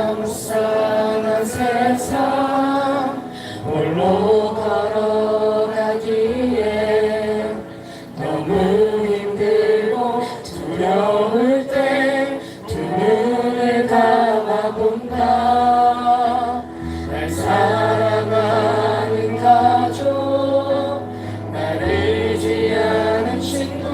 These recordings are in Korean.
변화무쌍한 세상 홀로 걸어가기에 너무 힘들고 두려울 때 두 눈을 감아본다. 날 사랑하는 가족, 날 의지하는 친구,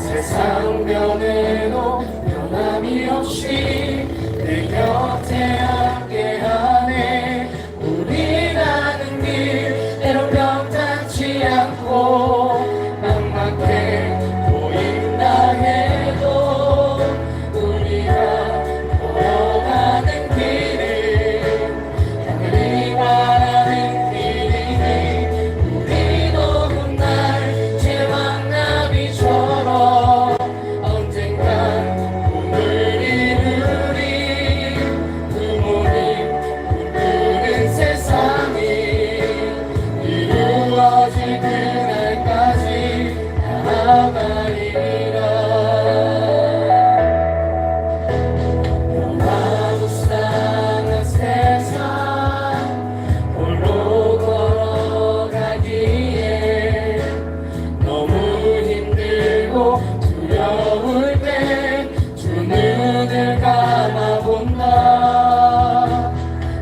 세상 변해도 변함이 없이 내 곁에 함께하네. 우리 가는 길 때론 평탄치 않고 막막해 보인다 해도 우리가 걸어가는 길은 하늘이 바라는 길이니 우리도 훗날 제왕나비처럼 언젠간 꿈을 이루리. 부모님 꿈꾸는 세상이 이루어질 그날까지 나아가리라. 변화무쌍한 세상 홀로 걸어가기에 너무 힘들고 두려울 때 두 눈을 감아본다.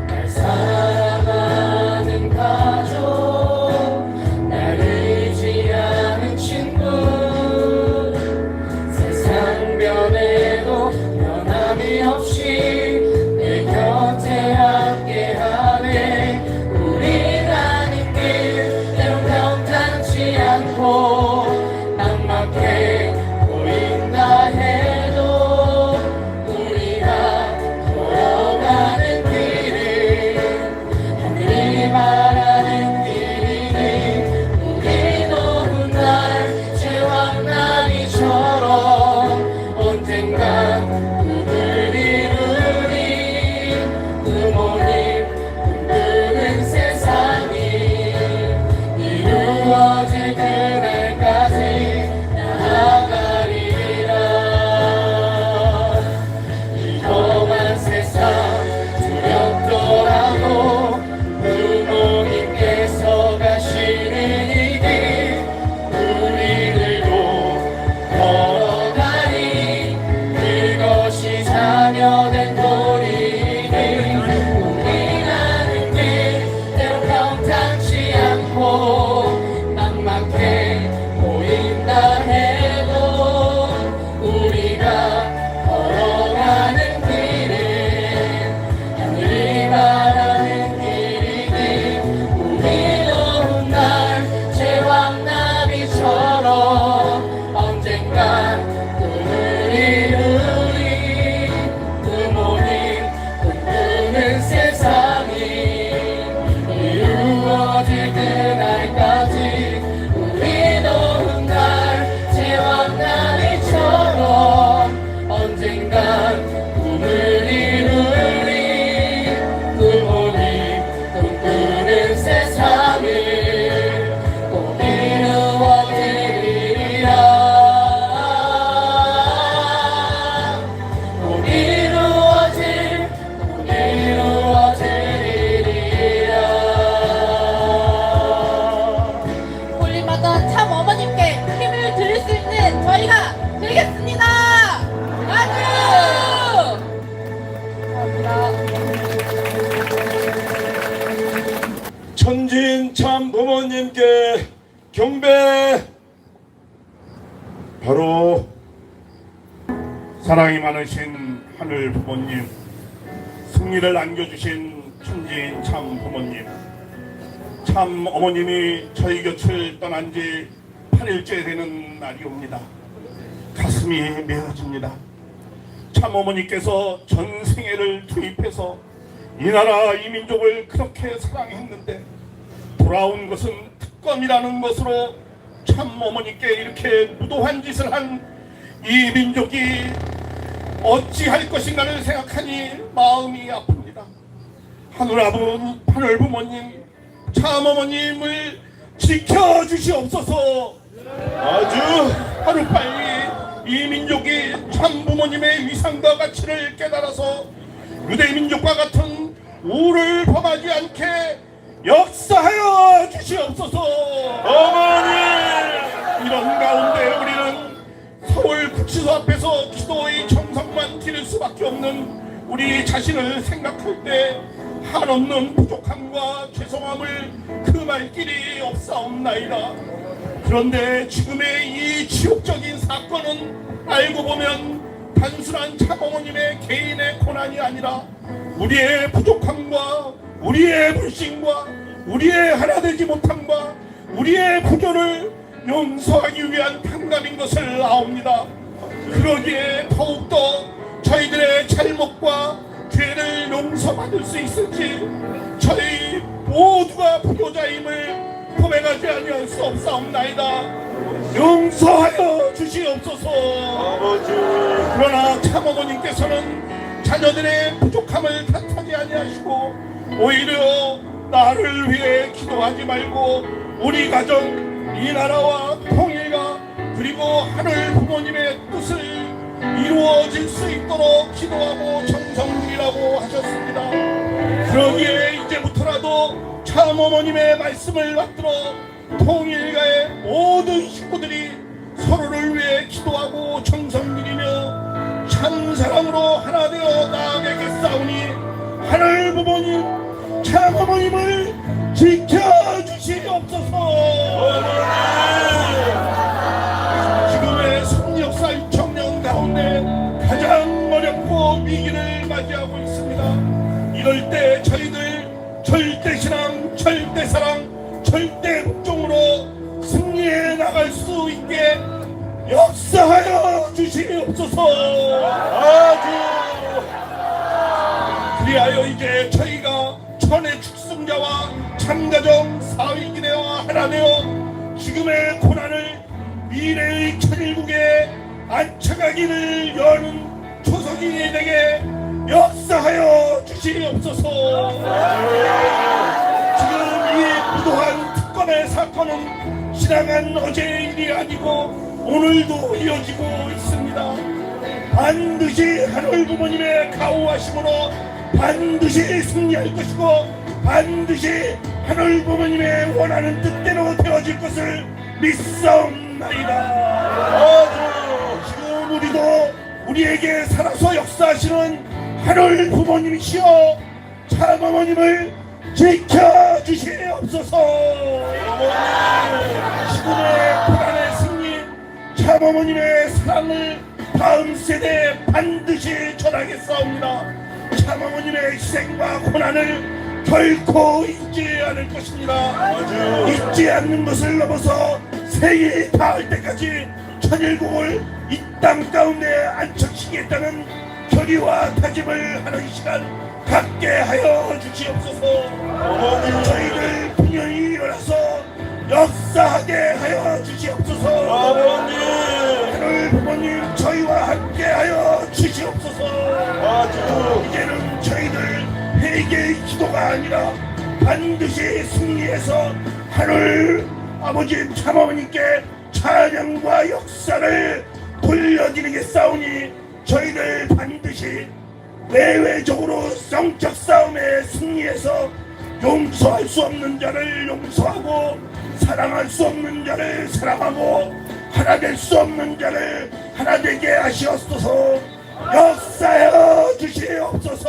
날 사랑하는 가족, 날 의지하는 친구, 세상 변해도 변함이 없이 내 곁에 함께하네. 우리 가는 길 때론 평탄치 않고 막막해 보인다 해도 우리가 걸어가는 길은 하늘이 바라는 길이니 우리도 훗날 제왕나비처럼 언젠간 꿈을 이루리. 부모님 꿈꾸는 세상이 이루어질 그날까지 나아가리라. 위험한 세상 두렵더라도 부모님께서 가시는 이 길 우리들도 걸어가리. 그것이 자녀된 도리니 우리 가는 길 때론 평탄치 않고 막막해 보인다 해도 우리가 걸어가는 길은 하늘이 바라는 길이니 우리도 훗날 제왕나비처럼 언젠간 꿈을 이루리. 부모님 꿈꾸는 세상이 이루어질 그날까지 우리도 훗날 제왕나비처럼 언젠간 꿈을 이루리. 부모님 꿈꾸는 세상을 꼭 이루어지리라. 꼭 이루어지리라. 홀림하던 참 어머님께 힘을 드릴 수 있는 저희가 되겠습니다. 아주 천진 참 부모님께 경배. 바로 사랑이 많으신 하늘 부모님, 승리를 안겨주신 천진 참 부모님, 참 어머님이 저희 곁을 떠난 지 8일째 되는 날이 옵니다. 가슴이 메어집니다. 참 어머니께서 전생애를 투입해서 이 나라 이 민족을 그렇게 사랑했는데 돌아온 것은 특검이라는 것으로 참 어머니께 이렇게 무도한 짓을 한 이 민족이 어찌할 것인가를 생각하니 마음이 아픕니다. 하늘 부모님, 참 어머님을 지켜주시옵소서. 아주 하루빨리 이 민족이 참 부모님의 위상과 가치를 깨달아서 유대 민족과 같은 우를 범하지 않게 역사하여 주시옵소서. 어머니, 이런 가운데 우리는 서울구치소 앞에서 기도의 정성만 드릴 수밖에 없는 우리 자신을 생각할 때 한없는 부족함과 죄송함을 금할 길이 없사옵나이다. 그런데 지금의 이 지옥적인 사건은 알고 보면 단순한 참어머님의 개인의 고난이 아니라 우리의 부족함과 우리의 불신과 우리의 하나 되지 못함과 우리의 부조를 용서하기 위한 탕감인 것을 아옵니다. 그러기에 더욱더 저희들의 잘못과 죄를 용서받을 수 있을지 저희 모두가 부조자임을 고백하지 아니할 수 없사옵나이다. 용서하여 주시옵소서. 아버지. 그러나 참어머님께서는 자녀들의 부족함을 탓하지 아니하시고 오히려 나를 위해 기도하지 말고 우리 가정, 이 나라와 통일과 그리고 하늘 부모님의 뜻을 이루어질 수 있도록 기도하고 정성이라고 하셨습니다. 그러기에 이제부터라도 참어머님의 말씀을 받들어 통일가의 모든 식구들이 서로를 위해 기도하고 정성드리며 참사랑으로 하나 되어 나아가겠사오니 하늘 부모님, 참어머님을 지켜주시옵소서. 지금의 성역사 6,000년 가운데 가장 어렵고 위기를 맞이하고 있습니다. 이럴 때 저희들 절대신앙, 절대사랑, 절대복종으로 승리해 나갈 수 있게 역사하여 주시옵소서. 그리하여 이제 저희가 천의 축승자와 참가정 사위기대와 하나 되어 지금의 고난을 미래의 천일국에 안착하기를 여는 초석이 되게 역사하여 주시옵소서. 지금 이 부도한 특검의 사건은 지나간 어제의 일이 아니고 오늘도 이어지고 있습니다. 반드시 하늘 부모님의 가호하심으로 반드시 승리할 것이고 반드시 하늘 부모님의 원하는 뜻대로 되어질 것을 믿사옵나이다. 지금 우리도 우리에게 살아서 역사하시는 하늘 부모님이시여 참어머님을 지켜주시옵소서. 지금의 고난의 승리, 참어머님의 사랑을 다음 세대에 반드시 전하겠사옵니다. 참어머님의 희생과 고난을 결코 잊지 않을 것입니다. 잊지 않는 것을 넘어서 세일이 닿을 때까지 천일국을 이 땅 가운데 안착시키겠다는 결의와 다짐을 하는 시간 갖게 하여 주시옵소서. 저희들 분연히 일어나서 역사하게 하여 주시옵소서. 하늘 부모님 저희와 함께 하여 주시옵소서. 이제는 저희들 회개의 기도가 아니라 반드시 승리해서 하늘 아버지 참어머님께 찬양과 역사를 돌려드리겠사오니 저희들 반드시 내외적으로 성적 싸움에 승리해서 용서할 수 없는 자를 용서하고 사랑할 수 없는 자를 사랑하고 하나 될 수 없는 자를 하나 되게 하시옵소서. 역사하여 주시옵소서.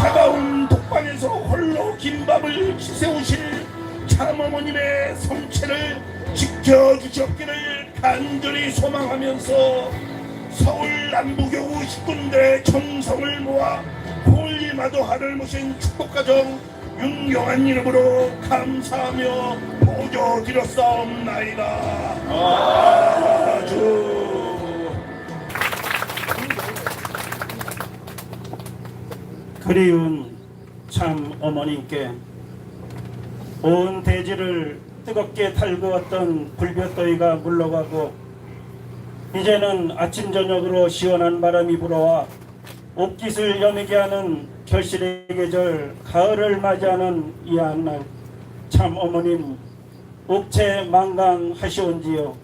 차가운 독방에서 홀로 긴 밤을 지새우실 참어머님의 성체를 지켜주셨기를 간절히 소망하면서 서울 남부교구 식군들의 정성을 모아 홀리마도 하를 모신 축복가정 윤경한 이름으로 감사하며 보조드렸사옵나이다. 아주 그리운 참 어머님께 온 대지를 뜨겁게 달구었던 불볕더위가 물러가고 이제는 아침 저녁으로 시원한 바람이 불어와 옥깃을 여미게 하는 결실의 계절 가을을 맞이하는 이 한날, 참 어머님 옥체 만강하시온지요.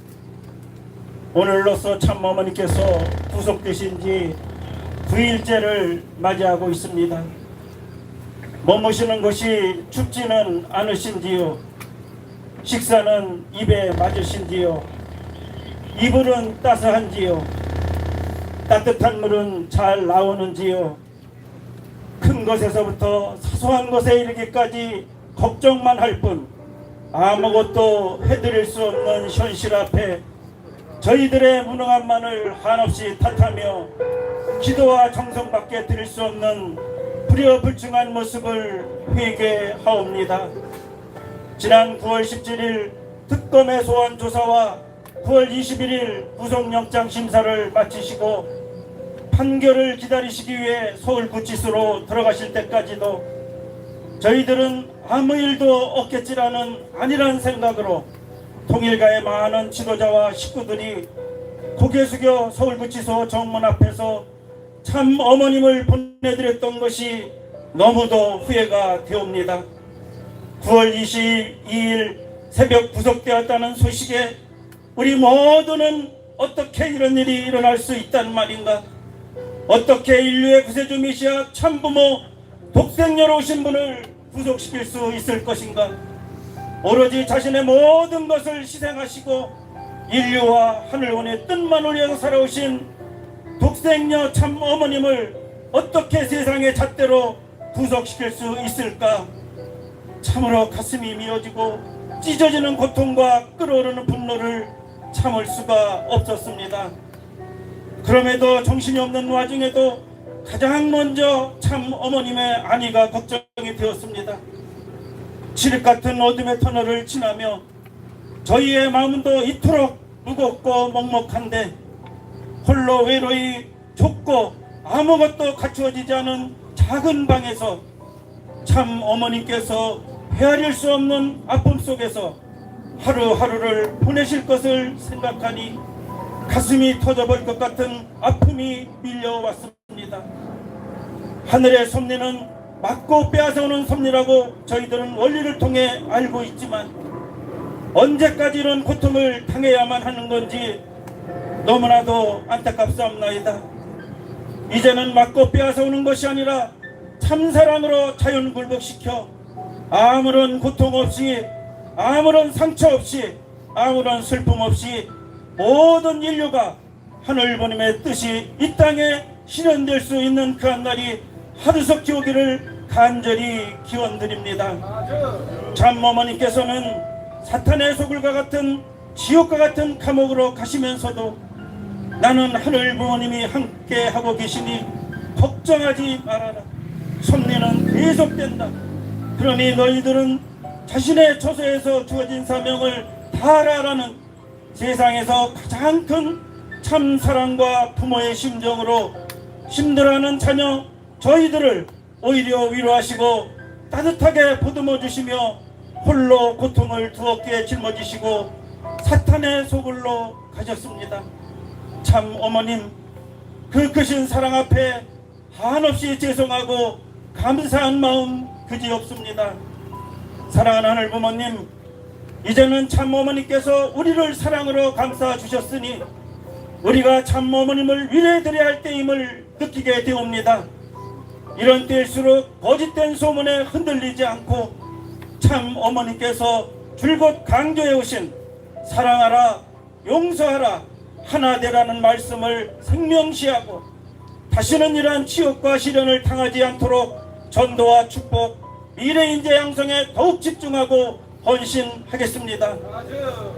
오늘로써 참 어머니께서 구속되신 지 9일째를 맞이하고 있습니다. 머무시는 것이 춥지는 않으신지요? 식사는 입에 맞으신지요? 이불은 따스한지요? 따뜻한 물은 잘 나오는지요? 큰 것에서부터 사소한 것에 이르기까지 걱정만 할 뿐 아무것도 해드릴 수 없는 현실 앞에 저희들의 무능함만을 한없이 탓하며 기도와 정성밖에 드릴 수 없는 불효불충한 모습을 회개하옵니다. 지난 9월 17일 특검의 소환 조사와 9월 21일 구속영장 심사를 마치시고 판결을 기다리시기 위해 서울구치소로 들어가실 때까지도 저희들은 아무 일도 없겠지라는 안일한 생각으로 통일가의 많은 지도자와 식구들이 고개 숙여 서울구치소 정문 앞에서 참 어머님을 보내드렸던 것이 너무도 후회가 되옵니다. 9월 22일 새벽 구속되었다는 소식에 우리 모두는 어떻게 이런 일이 일어날 수 있단 말인가? 어떻게 인류의 구세주이시여 참부모 독생녀로 오신 분을 구속시킬 수 있을 것인가? 오로지 자신의 모든 것을 희생하시고 인류와 하늘원의 뜻만 올려서 살아오신 독생녀 참 어머님을 어떻게 세상의 잣대로 구속시킬 수 있을까? 참으로 가슴이 미어지고 찢어지는 고통과 끓어오르는 분노를 참을 수가 없었습니다. 그럼에도 정신이 없는 와중에도 가장 먼저 참 어머님의 안위가 걱정이 되었습니다. 칠흑 같은 어둠의 터널을 지나며 저희의 마음도 이토록 무겁고 먹먹한데 홀로 외로이 좁고 아무것도 갖추어지지 않은 작은 방에서 참 어머님께서 헤아릴 수 없는 아픔 속에서 하루하루를 보내실 것을 생각하니 가슴이 터져버릴 것 같은 아픔이 밀려왔습니다. 하늘의 섭리는 맞고 빼앗아오는 섭리라고 저희들은 원리를 통해 알고 있지만 언제까지 이런 고통을 당해야만 하는 건지 너무나도 안타깝사옵나이다. 이제는 맞고 빼앗아오는 것이 아니라 참사랑으로 자연 굴복시켜 아무런 고통 없이 아무런 상처 없이 아무런 슬픔 없이 모든 인류가 하늘보님의 뜻이 이 땅에 실현될 수 있는 그 한날이 하루속히 오기를 간절히 기원드립니다. 참 어머니께서는 사탄의 소굴과 같은 지옥과 같은 감옥으로 가시면서도 나는 하늘 부모님이 함께 하고 계시니 걱정하지 말아라. 섭리는 계속된다. 그러니 너희들은 자신의 처소에서 주어진 사명을 다하라라는 세상에서 가장 큰 참사랑과 부모의 심정으로 힘들어하는 자녀 저희들을 오히려 위로하시고 따뜻하게 보듬어 주시며 홀로 고통을 두렵게 짊어지시고 사탄의 소굴로 가셨습니다. 참 어머님, 그 크신 사랑 앞에 한없이 죄송하고 감사한 마음 그지없습니다. 사랑하는 하늘 부모님, 이제는 참 어머니께서 우리를 사랑으로 감싸 주셨으니 우리가 참 어머님을 위로해드려야 할 때임을 느끼게 되옵니다. 이런 때일수록 거짓된 소문에 흔들리지 않고 참 어머니께서 줄곧 강조해 오신 사랑하라, 용서하라, 하나 되라는 말씀을 생명시하고 다시는 이러한 치욕과 시련을 당하지 않도록 전도와 축복, 미래인재 양성에 더욱 집중하고 헌신하겠습니다.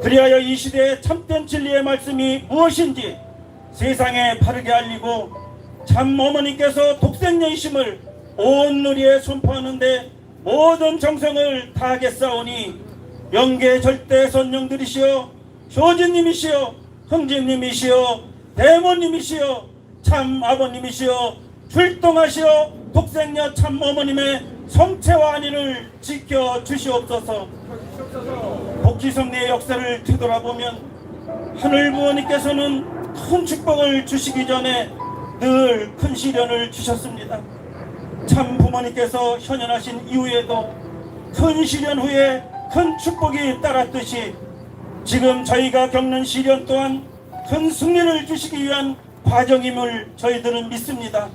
그리하여 이 시대의 참된 진리의 말씀이 무엇인지 세상에 바르게 알리고 참 어머니께서 독생녀이심을 온 누리에 선포하는데 모든 정성을 다하겠사오니 영계 절대 선령들이시여 효진님이시여 형제님이시여 대모님이시여 참 아버님이시여 출동하시어 독생녀 참 어머님의 성체와 안위를 지켜주시옵소서. 기성리의 역사를 되돌아보면 하늘 부모님께서는 큰 축복을 주시기 전에 늘 큰 시련을 주셨습니다. 참 부모님께서 현현하신 이후에도 큰 시련 후에 큰 축복이 따랐듯이 지금 저희가 겪는 시련 또한 큰 승리를 주시기 위한 과정임을 저희들은 믿습니다.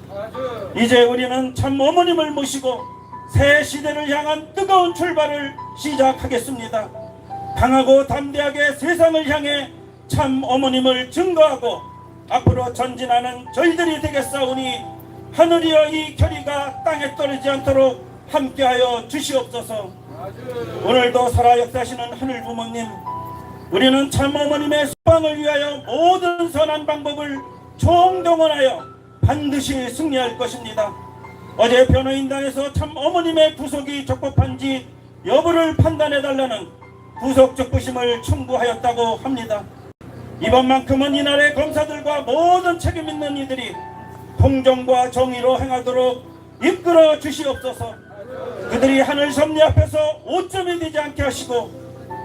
이제 우리는 참 어머님을 모시고 새 시대를 향한 뜨거운 출발을 시작하겠습니다. 강하고 담대하게 세상을 향해 참 어머님을 증거하고 앞으로 전진하는 저희들이 되겠사오니 하늘이여 이 결의가 땅에 떨어지지 않도록 함께하여 주시옵소서. 오늘도 살아 역사하시는 하늘 부모님, 우리는 참 어머님의 소방을 위하여 모든 선한 방법을 총동원하여 반드시 승리할 것입니다. 어제 변호인단에서 참 어머님의 구속이 적법한지 여부를 판단해달라는 구속 적부심을 청구하였다고 합니다. 이번만큼은 이날의 검사들과 모든 책임 있는 이들이 공정과 정의로 행하도록 이끌어 주시옵소서. 그들이 하늘 섭리 앞에서 오점이 되지 않게 하시고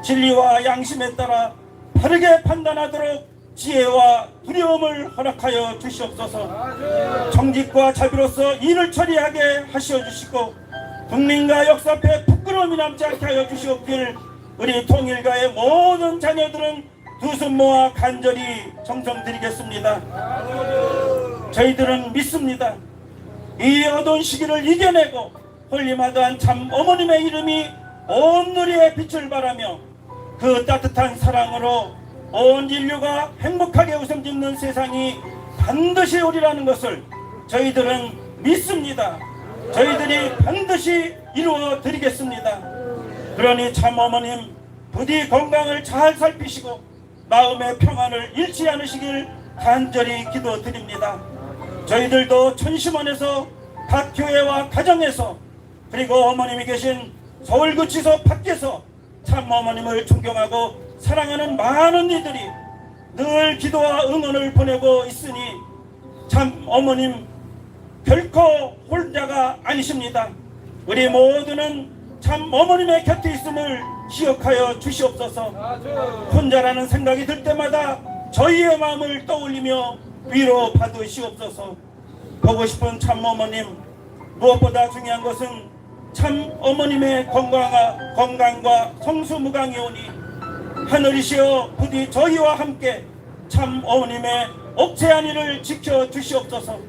진리와 양심에 따라 바르게 판단하도록 지혜와 두려움을 허락하여 주시옵소서. 정직과 자비로서 일을 처리하게 하시어 주시고 국민과 역사 앞에 부끄러움이 남지 않게 하여 주시옵길 우리 통일가의 모든 자녀들은 두 손 모아 간절히 정성드리겠습니다. 저희들은 믿습니다. 이 어두운 시기를 이겨내고 홀리마다한 참 어머님의 이름이 온 누리에 빛을 발하며 그 따뜻한 사랑으로 온 인류가 행복하게 웃음 짓는 세상이 반드시 오리라는 것을 저희들은 믿습니다. 저희들이 반드시 이루어 드리겠습니다. 그러니 참 어머님 부디 건강을 잘 살피시고 마음의 평안을 잃지 않으시길 간절히 기도드립니다. 저희들도 천심원에서 각 교회와 가정에서 그리고 어머님이 계신 서울구치소 밖에서 참 어머님을 존경하고 사랑하는 많은 이들이 늘 기도와 응원을 보내고 있으니 참 어머님 결코 혼자가 아니십니다. 우리 모두는 참 어머님의 곁에 있음을 기억하여 주시옵소서. 혼자라는 생각이 들 때마다 저희의 마음을 떠올리며 위로 받으시옵소서. 보고 싶은 참 어머님, 무엇보다 중요한 것은 참 어머님의 건강과 성수무강이오니 하늘이시여 부디 저희와 함께 참 어머님의 억제한 일을 지켜 주시옵소서.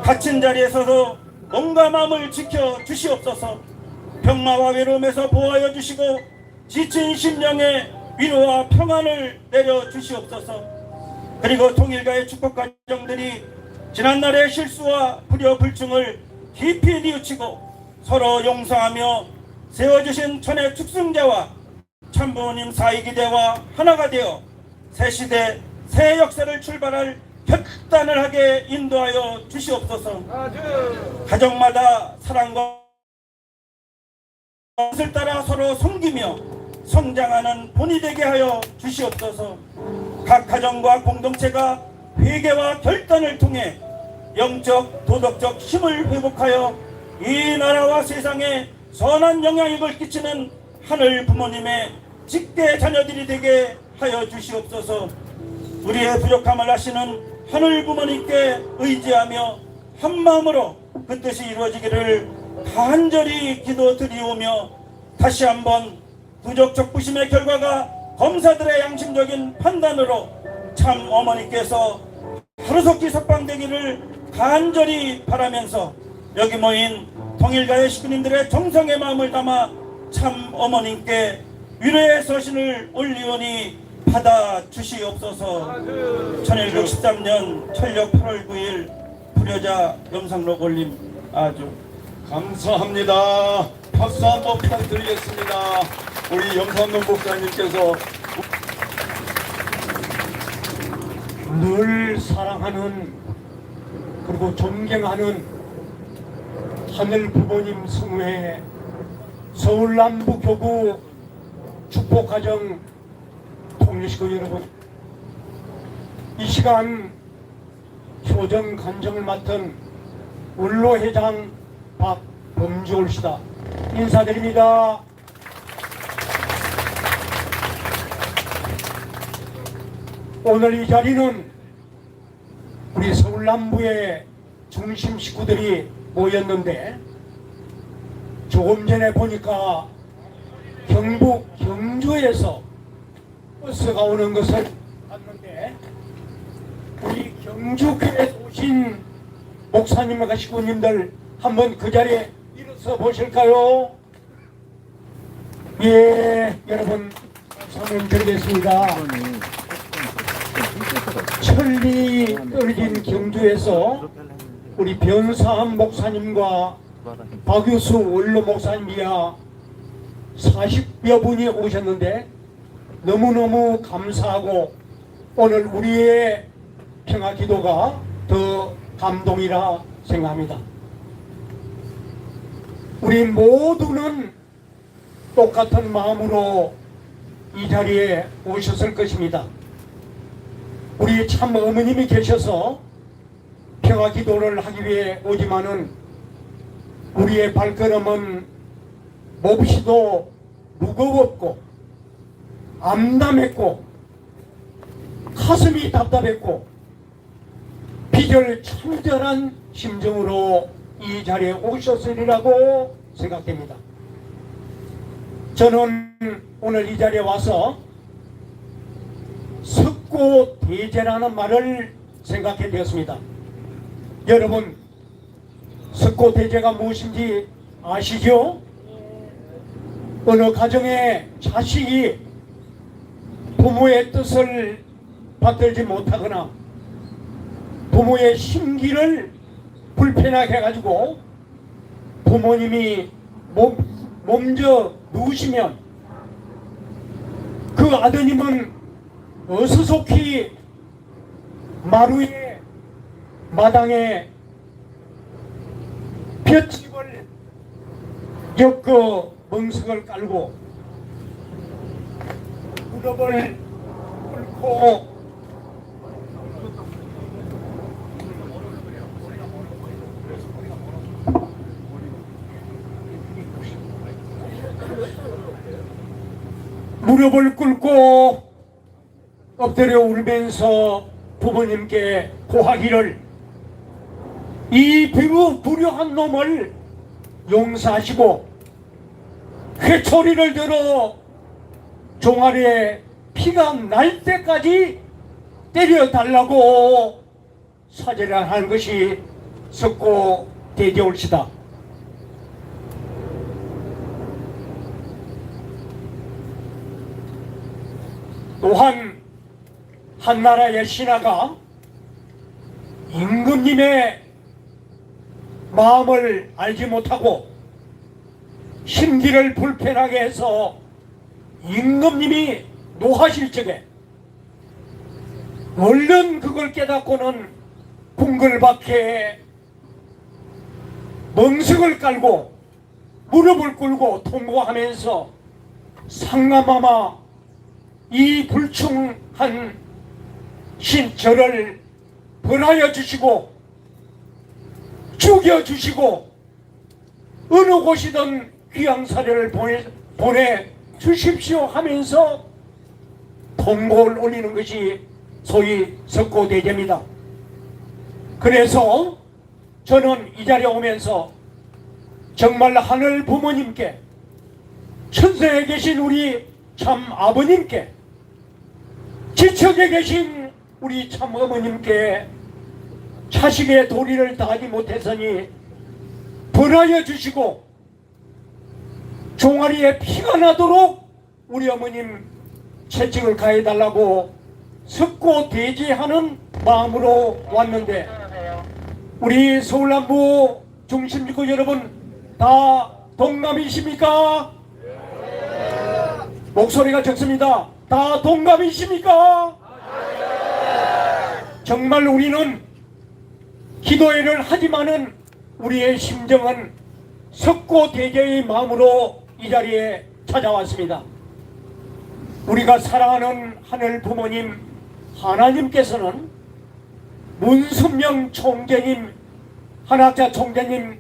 갇힌 자리에 서서 몸과 마음을 지켜 주시옵소서. 병마와 외로움에서 보호하여 주시고 지친 심령에 위로와 평안을 내려 주시옵소서. 그리고 통일가의 축복 가정들이 지난날의 실수와 불효 불충을 깊이 뉘우치고 서로 용서하며 세워주신 천의 축승자와 참부모님 사이기대와 하나가 되어 새 시대 새 역사를 출발할 결단을 하게 인도하여 주시옵소서. 가정마다 사랑과 것을 따라 서로 섬기며 성장하는 본이 되게 하여 주시옵소서. 각 가정과 공동체가 회개와 결단을 통해 영적 도덕적 힘을 회복하여 이 나라와 세상에 선한 영향력을 끼치는 하늘 부모님의 직계 자녀들이 되게 하여 주시옵소서. 우리의 부족함을 아시는 하늘 부모님께 의지하며 한마음으로 그 뜻이 이루어지기를 간절히 기도드리오며 다시 한번 부적적 부심의 결과가 검사들의 양심적인 판단으로 참 어머니께서 하루속히 석방되기를 간절히 바라면서 여기 모인 통일가의 식구님들의 정성의 마음을 담아 참 어머님께 위로의 서신을 올리오니 받아 주시옵소서. 1113년 철력 8월 9일 불효자 영상록 올림 아주 감사합니다. 박수 한번 부탁드리겠습니다. 우리 염산동 목사님께서 늘 사랑하는 그리고 존경하는 하늘 부모님 성회 서울 남부 교구 축복가정 통일식구 여러분, 이 시간 효정 간정을 맡은 원로회장 박범주올씨다 인사드립니다. 오늘 이 자리는 우리 서울 남부의 중심 식구들이 모였는데 조금 전에 보니까 경북 경주에서 버스가 오는 것을 봤는데 우리 경주교회에 오신 목사님과 식구님들 한번 그 자리에 일어서 보실까요? 예, 여러분 설명 드리겠습니다. 천리 떨어진 경주에서 우리 변사한 목사님과 박유수 원로 목사님이야 40여 분이 오셨는데 너무너무 감사하고 오늘 우리의 평화 기도가 더 감동이라 생각합니다. 우리 모두는 똑같은 마음으로 이 자리에 오셨을 것입니다. 우리 참 어머님이 계셔서 평화 기도를 하기 위해 오지만은 우리의 발걸음은 몹시도 무거웠고 암담했고 가슴이 답답했고 비절천절한 심정으로 이 자리에 오셨으리라고 생각됩니다. 저는 오늘 이 자리에 와서 석고대제라는 말을 생각해 되었습니다. 여러분, 석고대제가 무엇인지 아시죠? 어느 가정에 자식이 부모의 뜻을 받들지 못하거나 부모의 심기를 불편하게 해가지고 부모님이 몸져 누우시면 그 아드님은 어수속히 마루에 마당에 볏집을 엮어 멍석을 깔고 무릎을 꿇고 무릎을 꿇고 엎드려 울면서 부모님께 고하기를 이 불효한 놈을 용서하시고 회초리를 들어 종아리에 피가 날 때까지 때려달라고 사죄를 하는 것이 석고대제올시다. 또한 한나라의 신하가 임금님의 마음을 알지 못하고 심기를 불편하게 해서 임금님이 노하실 적에 얼른 그걸 깨닫고는 궁궐밖에 멍석을 깔고 무릎을 꿇고 통고하면서 상감하마 이 불충한 신저를 벌하여 주시고 죽여 주시고 어느 곳이든 귀양 사례를 보내 주십시오 하면서 통고를 올리는 것이 소위 석고대제입니다. 그래서 저는 이 자리에 오면서 정말 하늘 부모님께 천세에 계신 우리 참 아버님께 지척에 계신 우리 참 어머님께 자식의 도리를 다하지 못했으니 벌하여 주시고 종아리에 피가 나도록 우리 어머님 채찍을 가해달라고 석고대제하는 마음으로 왔는데 우리 서울남부 중심지구 여러분 다 동감이십니까? 목소리가 적습니다. 다 동감이십니까? 정말 우리는 기도회를 하지만은 우리의 심정은 석고대제의 마음으로 이 자리에 찾아왔습니다. 우리가 사랑하는 하늘 부모님 하나님께서는 문선명 총재님, 한학자 총재님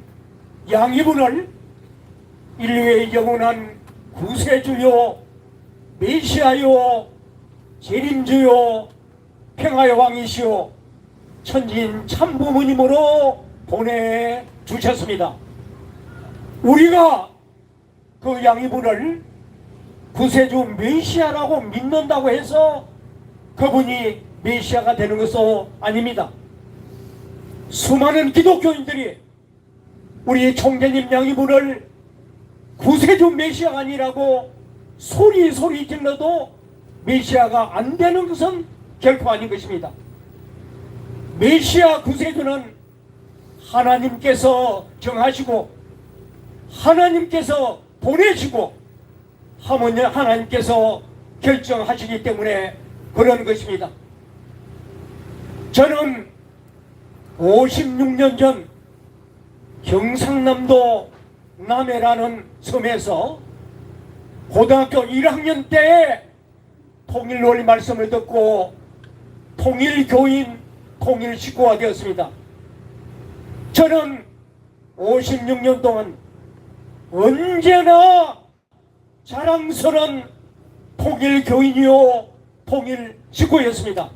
양이분을 인류의 영원한 구세주요, 메시아요, 재림주요, 평화의 왕이시오 천진 참부모님으로 보내주셨습니다. 우리가 그 양이분을 구세주 메시아라고 믿는다고 해서 그분이 메시아가 되는 것은 아닙니다. 수많은 기독교인들이 우리 총재님 양이분을 구세주 메시아가 아니라고 소리 질러도 메시아가 안 되는 것은 결코 아닌 것입니다. 메시아 구세주는 하나님께서 정하시고 하나님께서 보내시고 하나님께서 결정하시기 때문에 그런 것입니다. 저는 56년 전 경상남도 남해라는 섬에서 고등학교 1학년 때에 통일논리 말씀을 듣고 통일교인, 통일식구가 되었습니다. 저는 56년 동안 언제나 자랑스러운 통일교인이요 통일식구였습니다.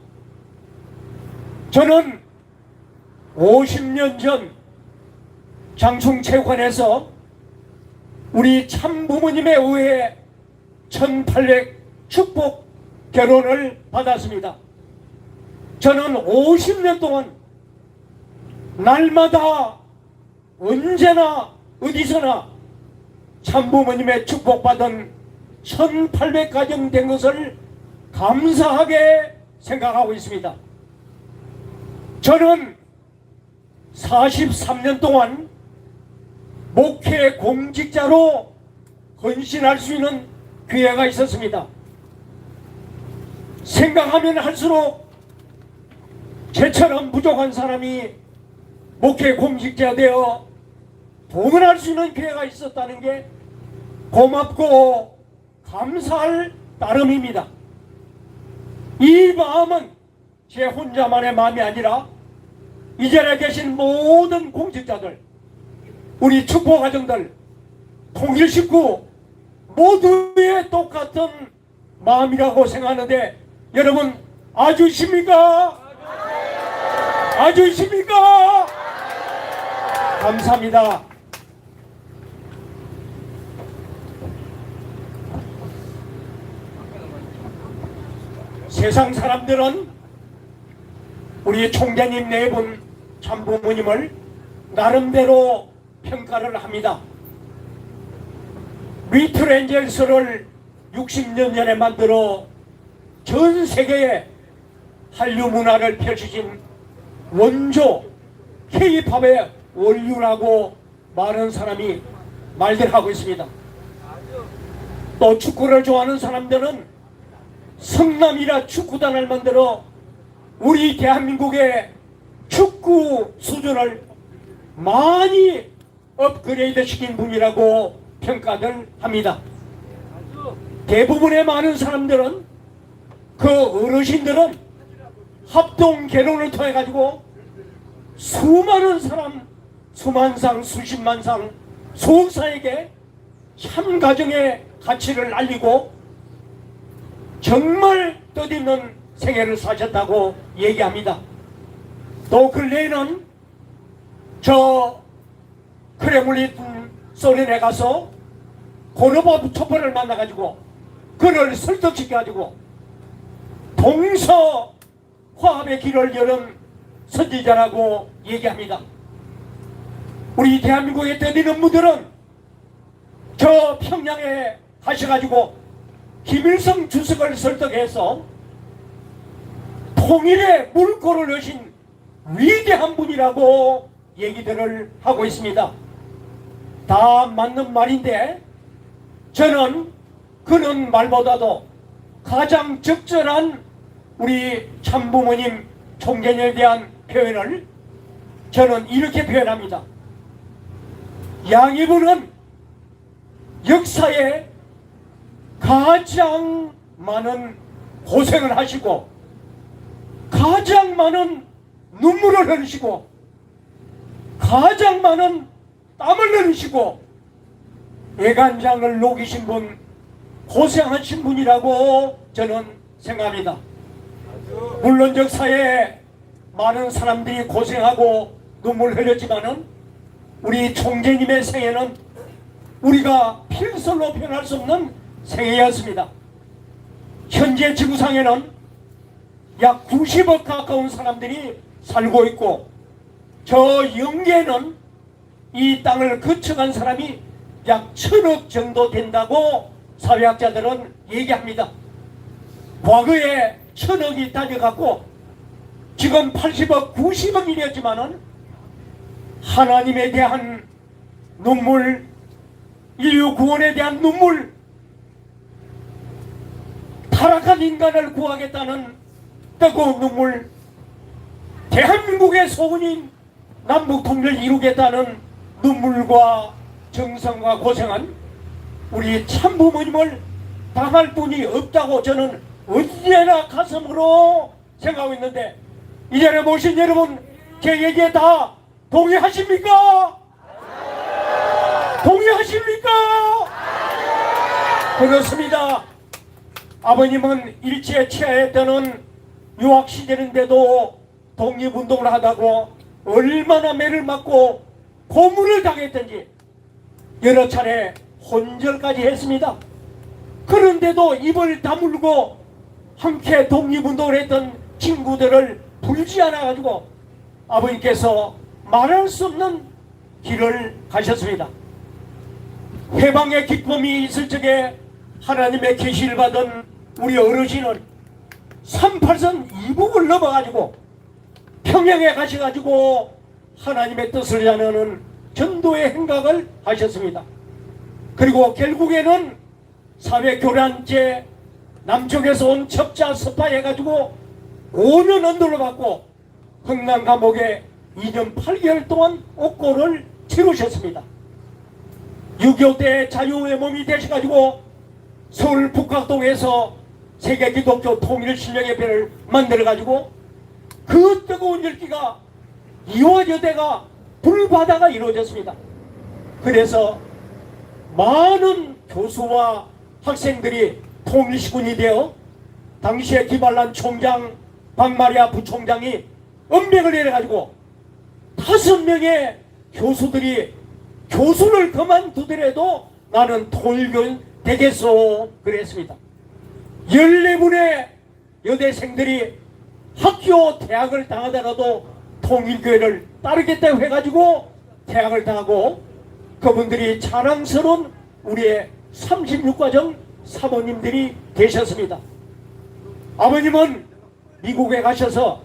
저는 50년 전 장충체육관에서 우리 참부모님에 의해 1800 축복 결혼을 받았습니다. 저는 50년 동안 날마다 언제나 어디서나 참부모님의 축복받은 1800가정 된 것을 감사하게 생각하고 있습니다. 저는 43년 동안 목회 공직자로 헌신할 수 있는 기회가 있었습니다. 생각하면 할수록 저처럼 부족한 사람이 목회 공직자 되어 봉헌할 수 있는 기회가 있었다는 게 고맙고 감사할 따름입니다. 이 마음은 제 혼자만의 마음이 아니라 이 자리에 계신 모든 공직자들, 우리 축복가정들, 통일식구 모두의 똑같은 마음이라고 생각하는데 여러분 아주십니까? 아주십니까? 감사합니다. 세상 사람들은 우리 총장님 네 분 참부모님을 나름대로 평가를 합니다. 리틀 엔젤스를 60년 전에 만들어 전 세계에 한류 문화를 펼치신 원조 K-팝의 원류라고 많은 사람이 말들 하고 있습니다. 또 축구를 좋아하는 사람들은 성남이라 축구단을 만들어 우리 대한민국의 축구 수준을 많이 업그레이드 시킨 분이라고 평가를 합니다. 대부분의 많은 사람들은 그 어르신들은 합동 결혼을 통해 가지고 수많은 사람, 수만상, 수십만상, 수억사에게 참 가정의 가치를 알리고 정말 뜻있는 생애를 사셨다고 얘기합니다. 또 근래에는 저 크레물린 소련에 가서 고르바브 초보를 만나가지고 그를 설득시켜가지고 동서 화합의 길을 여는 선지자라고 얘기합니다. 우리 대한민국의 뜻있는 분들은 저 평양에 가셔가지고 김일성 주석을 설득해서 통일의 물꼬를 여신 위대한 분이라고 얘기들을 하고 있습니다. 다 맞는 말인데 저는 그런 말보다도 가장 적절한 우리 참부모님 총재님에 대한 표현을 저는 이렇게 표현합니다. 양이분은 역사에 가장 많은 고생을 하시고 가장 많은 눈물을 흘리시고 가장 많은 땀을 흘리시고 애간장을 녹이신 분, 고생하신 분이라고 저는 생각합니다. 물론 역사에 많은 사람들이 고생하고 눈물 흘렸지만은 우리 총재님의 생애는 우리가 필설로 표현할 수 없는 생애였습니다. 현재 지구상에는 약 90억 가까운 사람들이 살고 있고 저 영계에는 이 땅을 거쳐간 사람이 약 1000억 정도 된다고 사회학자들은 얘기합니다. 과거에 1000억이 따져갖고 지금 80억, 90억이었지만은 하나님에 대한 눈물, 인류 구원에 대한 눈물, 타락한 인간을 구하겠다는 뜨거운 눈물, 대한민국의 소원인 남북 통일을 이루겠다는 눈물과 정성과 고생한 우리 참부모님을 당할 분이 없다고 저는 언제나 가슴으로 생각하고 있는데 이 자리에 모신 여러분 제 얘기에 다 동의하십니까? 동의하십니까? 그렇습니다. 아버님은 일제 치하에 떠는 유학 시절인데도 독립운동을 하다고 얼마나 매를 맞고 고문을 당했던지 여러 차례 혼절까지 했습니다. 그런데도 입을 다물고 함께 독립운동을 했던 친구들을 불지 않아가지고 아버님께서 말할 수 없는 길을 가셨습니다. 회방의 기쁨이 있을 적에 하나님의 계시를 받은 우리 어르신은 38선 이북을 넘어가지고 평양에 가셔가지고 하나님의 뜻을 전하는 전도의 행각을 하셨습니다. 그리고 결국에는 사회교란제 남쪽에서 온 첩자 섭파해가지고 5년 언도를 받고 흥남 감옥에 2년 8개월 동안 옥고를 치르셨습니다. 6.25 때 자유의 몸이 되셔가지고 서울 북각동에서 세계기독교 통일신령협회를 만들어가지고 그 뜨거운 열기가 이화여대가 불바다가 이루어졌습니다. 그래서 많은 교수와 학생들이 통일시군이 되어 당시에 기발란 총장 박마리아 부총장이 엄명을 내려가지고 5명의 교수들이 교수를 그만두더라도 나는 통일교인 되겠소 그랬습니다. 14분의 여대생들이 학교 대학을 당하더라도 통일교회를 따르겠다고 해가지고 대학을 당하고 그분들이 자랑스러운 우리의 36과정 사모님들이 되셨습니다. 아버님은 미국에 가셔서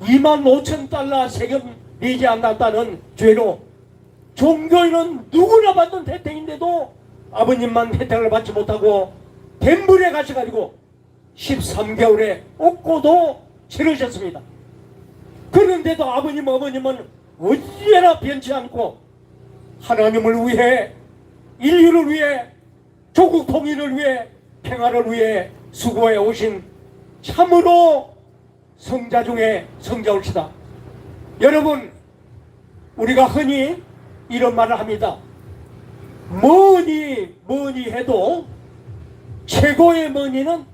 25,000달러 세금 내지 않았다는 죄로 종교인은 누구나 받는 혜택인데도 아버님만 혜택을 받지 못하고 덴불에 가셔가지고 13개월의 옥고도 치르셨습니다. 그런데도 아버님 어머님은 언제나 변치 않고 하나님을 위해 인류를 위해 조국 통일을 위해 평화를 위해 수고해 오신 참으로 성자 중에 성자올시다. 여러분 우리가 흔히 이런 말을 합니다. 뭐니 해도 최고의 머니는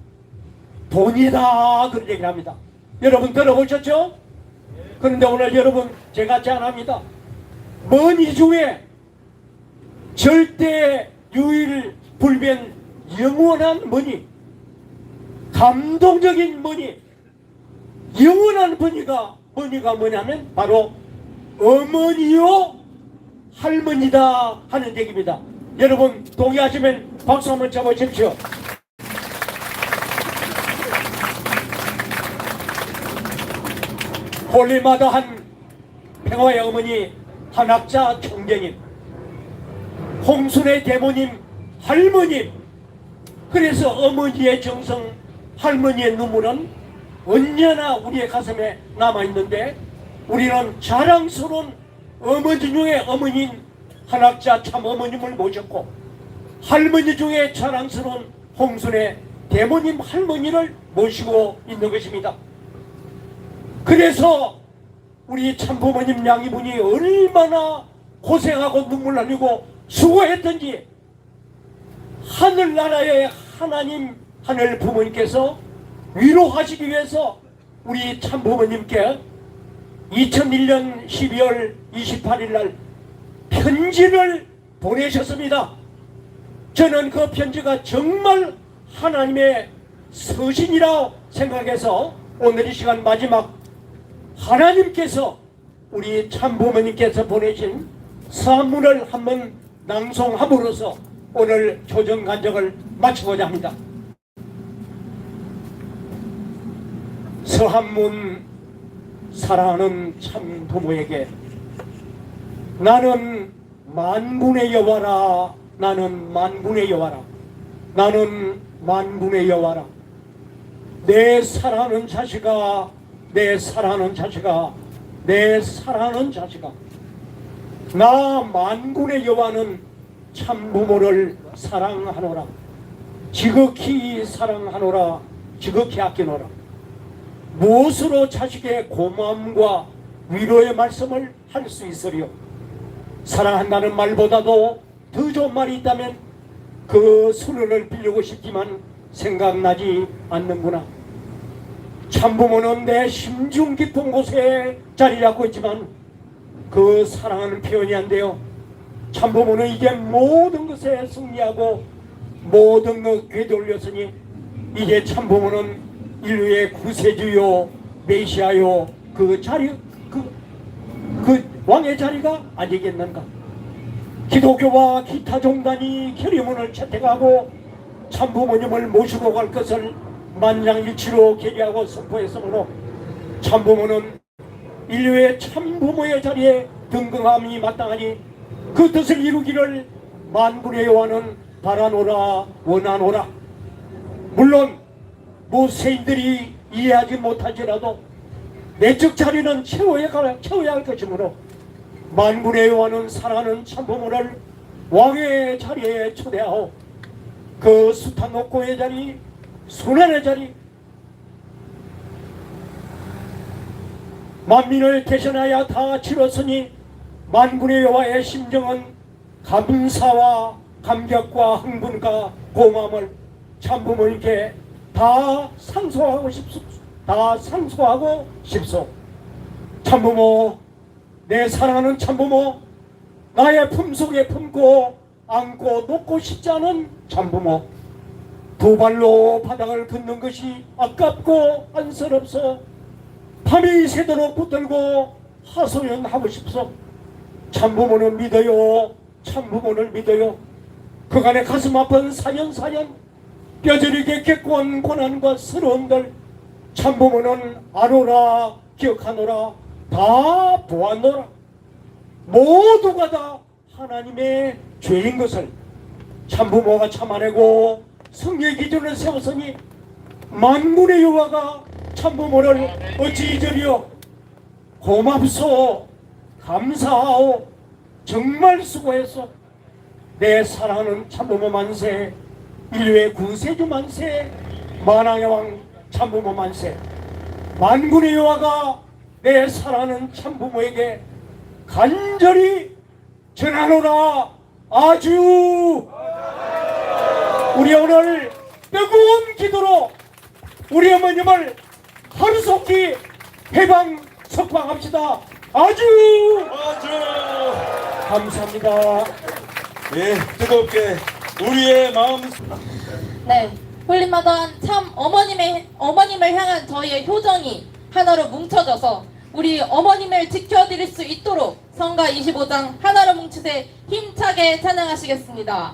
돈이다 그런 얘기를 합니다. 여러분 들어보셨죠? 그런데 오늘 여러분 제가 제안합니다. 머니 중에 절대 유일 불변 영원한 머니, 감동적인 머니, 영원한 머니가 뭐냐면 바로 어머니요 할머니다 하는 얘기입니다. 여러분 동의하시면 박수 한번 쳐보십시오. 홀리마다한 평화의 어머니 한학자 총재님, 홍순의 대모님 할머님, 그래서 어머니의 정성 할머니의 눈물은 언제나 우리의 가슴에 남아있는데 우리는 자랑스러운 어머니 중에 어머니인 한학자 참 어머님을 모셨고 할머니 중에 자랑스러운 홍순의 대모님 할머니를 모시고 있는 것입니다. 그래서 우리 참부모님 양이분이 얼마나 고생하고 눈물 흘리고 수고했던지 하늘나라의 하나님 하늘 부모님께서 위로하시기 위해서 우리 참부모님께 2001년 12월 28일 날 편지를 보내셨습니다. 저는 그 편지가 정말 하나님의 서신이라 생각해서 오늘 이 시간 마지막 하나님께서 우리 참부모님께서 보내신 서한문을 한번 낭송함으로써 오늘 조정간정을 마치고자 합니다. 서한문. 사랑하는 참부모에게 나는 만군의 여호와라. 나는 만군의 여호와라. 나는 만군의 여호와라. 내 사랑하는 자식아, 내 사랑하는 자식아, 내 사랑하는 자식아, 나 만군의 여호와는 참부모를 사랑하노라. 지극히 사랑하노라. 지극히 아끼노라. 무엇으로 자식의 고마움과 위로의 말씀을 할 수 있으리요? 사랑한다는 말보다도 더 좋은 말이 있다면 그 수련을 빌리고 싶지만 생각나지 않는구나. 참부모는 내 심중 깊은 곳에 자리 잡고 있지만 그 사랑하는 표현이 안 돼요. 참부모는 이제 모든 것에 승리하고 모든 것 되돌렸으니 이제 참부모는 인류의 구세주요 메시아요 그 자리 그 왕의 자리가 아니겠는가. 기독교와 기타 종단이 결의문을 채택하고 참부모님을 모시고 갈 것을 만장일치로 계기하고 선포했으므로 참부모는 인류의 참부모의 자리에 등극함이 마땅하니 그 뜻을 이루기를 만군의 여호와는 바라노라 원하노라. 물론 모세인들이 이해하지 못하지라도 내적 자리는 채워야 할 것이므로 만군의 여호와는 사랑하는 참부모를 왕의 자리에 초대하오. 그 숱한 높고의 자리, 순환의 자리, 만민을 대신하여 다 치렀으니 만군의 여호와의 심정은 감사와 감격과 흥분과 고마움을 참부모님께 다 상소하고 싶소. 다 상소하고 싶소. 참부모, 내 사랑하는 참부모, 나의 품속에 품고 안고 놓고 싶지 않은 참부모, 두 발로 바닥을 긋는 것이 아깝고 안쓰럽소. 밤이 새도록 붙들고 하소연하고 싶소. 참부모는 믿어요. 참부모를 믿어요. 그간의 가슴 아픈 사연 뼈저리게 겪어온 고난과 서러움들 참부모는 아노라, 기억하노라, 다 보았노라. 모두가 다 하나님의 죄인 것을 참부모가 참아내고 성의 기준을 세웠으니 만군의 여호와가 참부모를 어찌 잊으리요. 고맙소, 감사하오, 정말 수고했소. 내 사랑하는 참부모 만세, 인류의 구세주 만세, 만왕의 왕 참부모 만세. 만군의 여호와가 내 사랑하는 참부모에게 간절히 전하노라. 아주 우리 오늘 뜨거운 기도로 우리 어머님을 하루속히 해방 석방합시다. 아주 감사합니다. 예, 뜨겁게 우리의 마음. 네, 홀리마다한 참 어머님을 향한 저희의 효정이 하나로 뭉쳐져서 우리 어머님을 지켜드릴 수 있도록 성가 25장 하나로 뭉치세 힘차게 찬양하시겠습니다.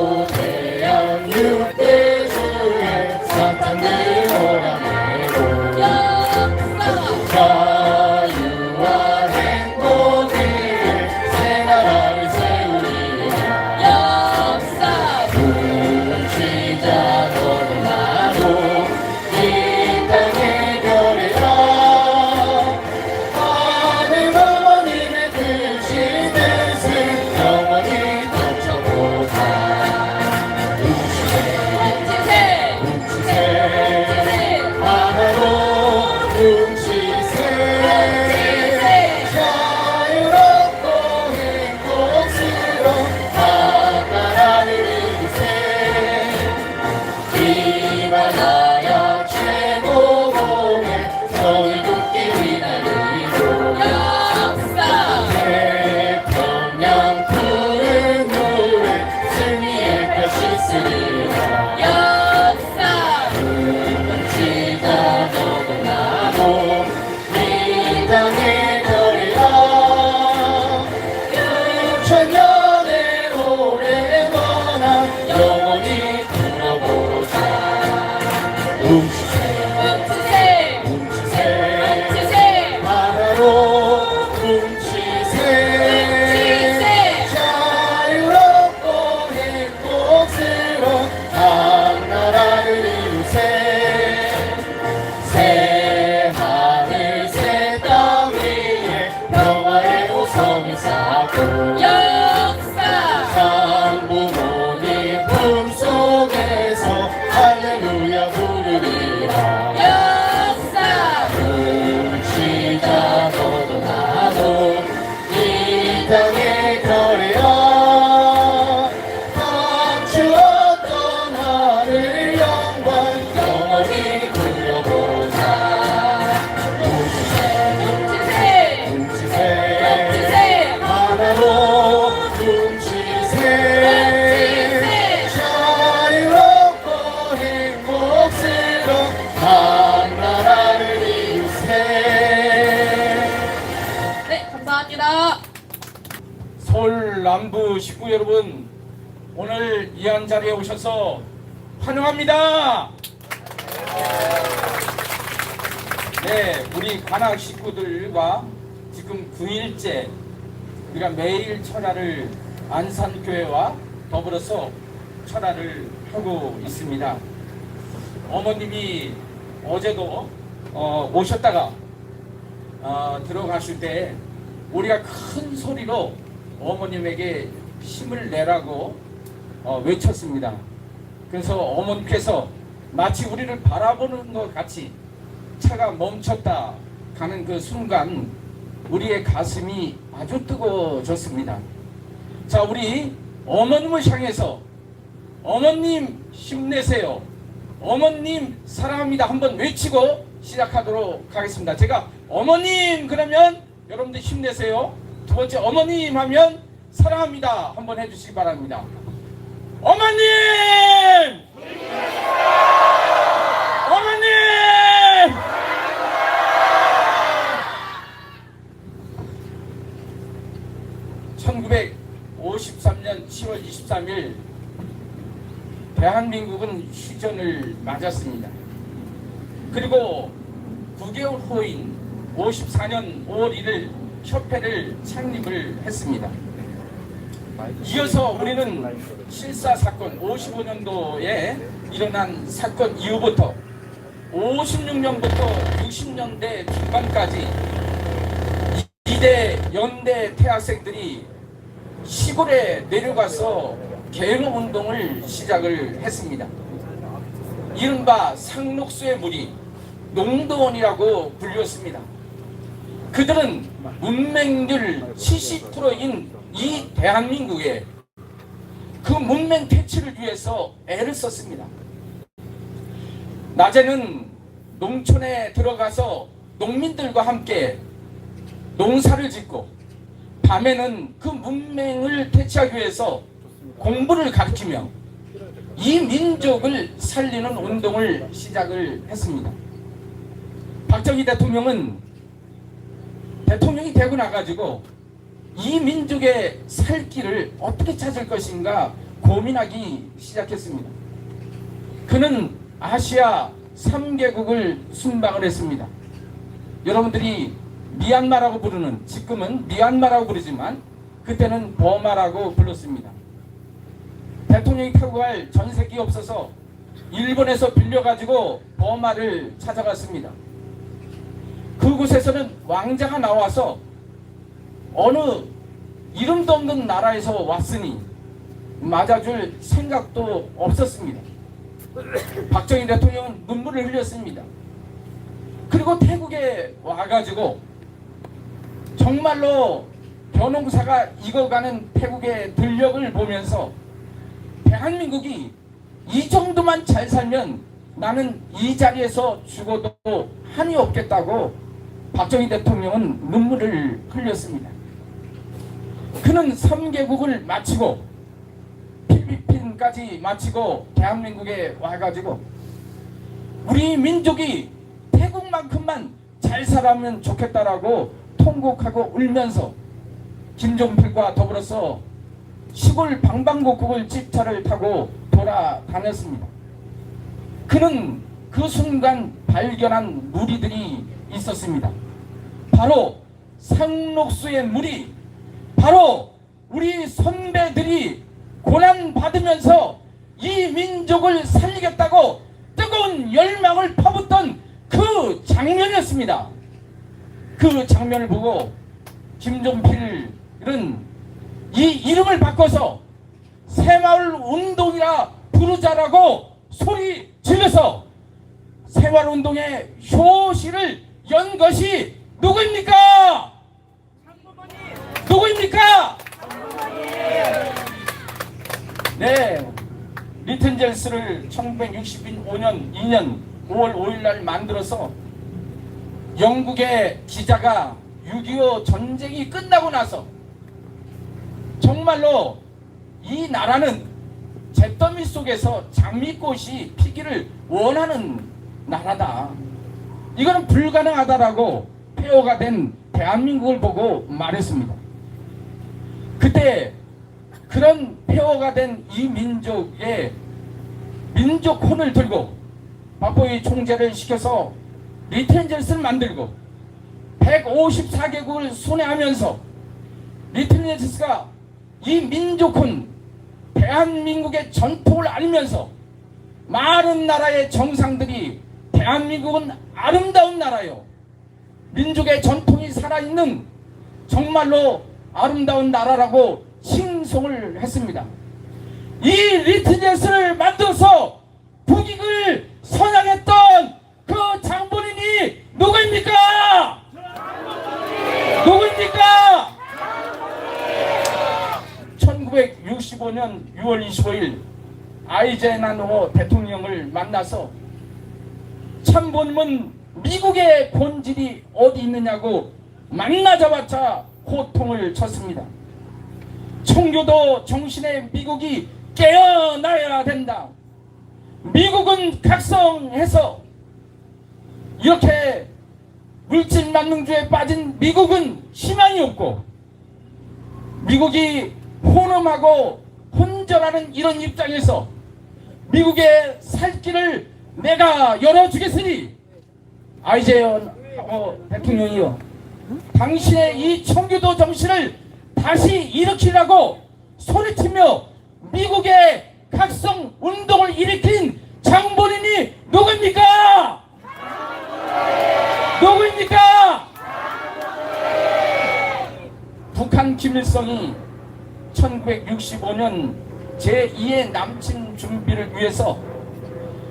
고대양 육대주에 사탄들 몰아내고 자유와 행복을 새 나라를 세우리라. 불취자 너도 나도 이 땅의 별에라. 대한민국 식구 여러분, 오늘 이한 자리에 오셔서 환영합니다. 네, 우리 관악 식구들과 지금 9일째 우리가 매일 철야를 안산교회와 더불어서 철야를 하고 있습니다. 어머님이 어제도 오셨다가 들어가실 때 우리가 큰 소리로 어머님에게 힘을 내라고 외쳤습니다. 그래서 어머님께서 마치 우리를 바라보는 것 같이 차가 멈췄다 가는 그 순간 우리의 가슴이 아주 뜨거워졌습니다. 자, 우리 어머님을 향해서 어머님 힘내세요, 어머님 사랑합니다 한번 외치고 시작하도록 하겠습니다. 제가 어머님 그러면 여러분들 힘내세요. 두 번째 어머님 하면 사랑합니다 한번 해주시기 바랍니다. 어머님! 어머님! 1953년 7월 23일 대한민국은 휴전을 맞았습니다. 그리고 9개월 후인 54년 5월 1일 협회를 창립을 했습니다. 이어서 우리는 7.4 사건 55년도에 일어난 사건 이후부터 56년부터 60년대 중반까지 이대 연대 태학생들이 시골에 내려가서 계엄운동을 시작을 했습니다. 이른바 상록수의 무리 농도원이라고 불렸습니다. 그들은 문맹률 70%인 이 대한민국에 그 문맹 퇴치를 위해서 애를 썼습니다. 낮에는 농촌에 들어가서 농민들과 함께 농사를 짓고 밤에는 그 문맹을 퇴치하기 위해서 공부를 가르치며 이 민족을 살리는 운동을 시작을 했습니다. 박정희 대통령은 대통령이 되고 나가지고 이 민족의 살 길을 어떻게 찾을 것인가 고민하기 시작했습니다. 그는 아시아 3개국을 순방을 했습니다. 여러분들이 미얀마라고 부르는, 지금은 미얀마라고 부르지만 그때는 버마라고 불렀습니다. 대통령이 타고 갈 전세기 없어서 일본에서 빌려가지고 버마를 찾아갔습니다. 그곳에서는 왕자가 나와서 어느 이름도 없는 나라에서 왔으니 맞아줄 생각도 없었습니다. 박정희 대통령은 눈물을 흘렸습니다. 그리고 태국에 와가지고 정말로 벼농사가 익어가는 태국의 들녘을 보면서 대한민국이 이 정도만 잘 살면 나는 이 자리에서 죽어도 한이 없겠다고 박정희 대통령은 눈물을 흘렸습니다. 그는 3개국을 마치고 필리핀까지 마치고 대한민국에 와가지고 우리 민족이 태국만큼만 잘 살아면 좋겠다라고 통곡하고 울면서 김종필과 더불어서 시골 방방곡곡을 집차를 타고 돌아다녔습니다. 그는 그 순간 발견한 무리들이 있었습니다. 바로 상록수의 무리, 바로 우리 선배들이 고난받으면서 이 민족을 살리겠다고 뜨거운 열망을 퍼붓던 그 장면이었습니다. 그 장면을 보고 김종필은 이 이름을 바꿔서 새마을 운동이라 부르자라고 소리 질러서 새마을 운동의 효시를 연 것이 누구입니까? 누구입니까? 네, 리튼젤스를 1965년 2년 5월 5일 날 만들어서 영국의 기자가 6.25 전쟁이 끝나고 나서 정말로 이 나라는 잿더미 속에서 장미꽃이 피기를 원하는 나라다, 이거는 불가능하다라고 폐허가 된 대한민국을 보고 말했습니다. 그때 그런 폐허가 된 이 민족의 민족혼을 들고 마포의 총재를 시켜서 리트렌저스를 만들고 154개국을 순회하면서 리트렌저스가 이 민족혼 대한민국의 전통을 알면서 많은 나라의 정상들이 대한민국은 아름다운 나라요, 민족의 전통이 살아있는 정말로 아름다운 나라라고 칭송을 했습니다. 이 리트렌저스를 만들어서 국익을 선양했던 그 장본인이 누구입니까? 누구입니까? 1965년 6월 25일 아이젠하워 대통령을 만나서 참본인은 미국의 본질이 어디 있느냐고 만나자마자 호통을 쳤습니다. 청교도 정신의 미국이 깨어나야 된다. 미국은 각성해서 이렇게 물질 만능주의에 빠진 미국은 희망이 없고 미국이 혼험하고 혼전하는 이런 입장에서 미국의 살 길을 내가 열어주겠으니 아이젠하워 대통령이요, 당신의 이 청교도 정신을 다시 일으키라고 소리치며 미국의 각성 운동을 일으킨 장본인이 누구입니까? 누구입니까? 북한 김일성이 1965년 제2의 남침 준비를 위해서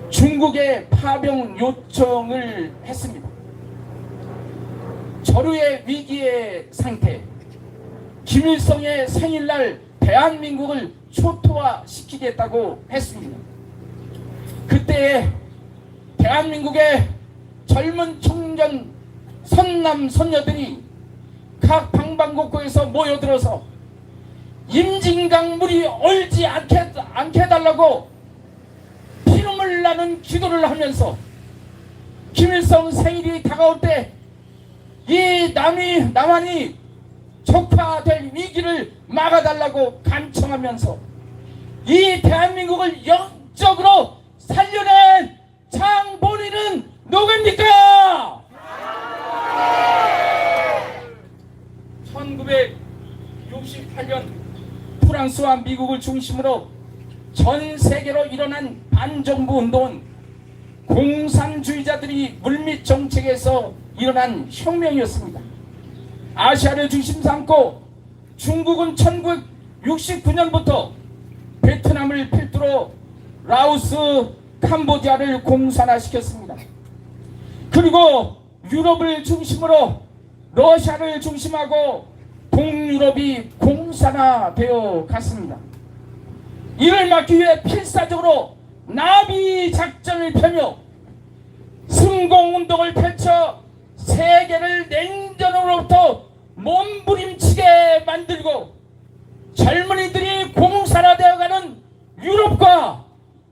중국에 파병 요청을 했습니다. 절유의 위기의 상태, 김일성의 생일날 대한민국을 초토화시키겠다고 했습니다. 그때 대한민국의 젊은 청년 선남 선녀들이 각 방방곡곡에서 모여들어서 임진강물이 얼지 않게 해달라고 피눈물 나는 기도를 하면서 김일성 생일이 다가올 때 이 남한이 적파될 위기를 막아달라고 간청하면서 이 대한민국을 영적으로 살려낸 장본인은 누구입니까? 1968년 프랑스와 미국을 중심으로 전 세계로 일어난 반정부 운동은 공산주의자들이 물밑 정책에서 일어난 혁명이었습니다. 아시아를 중심 삼고 중국은 1969년부터 베트남을 필두로 라오스, 캄보디아를 공산화시켰습니다. 그리고 유럽을 중심으로 러시아를 중심하고 동유럽이 공산화되어 갔습니다. 이를 막기 위해 필사적으로 나비 작전을 펴며 승공운동을 펼쳐 세계를 냉전으로부터 몸부림치게 만들고 젊은이들이 공산화되어가는 유럽과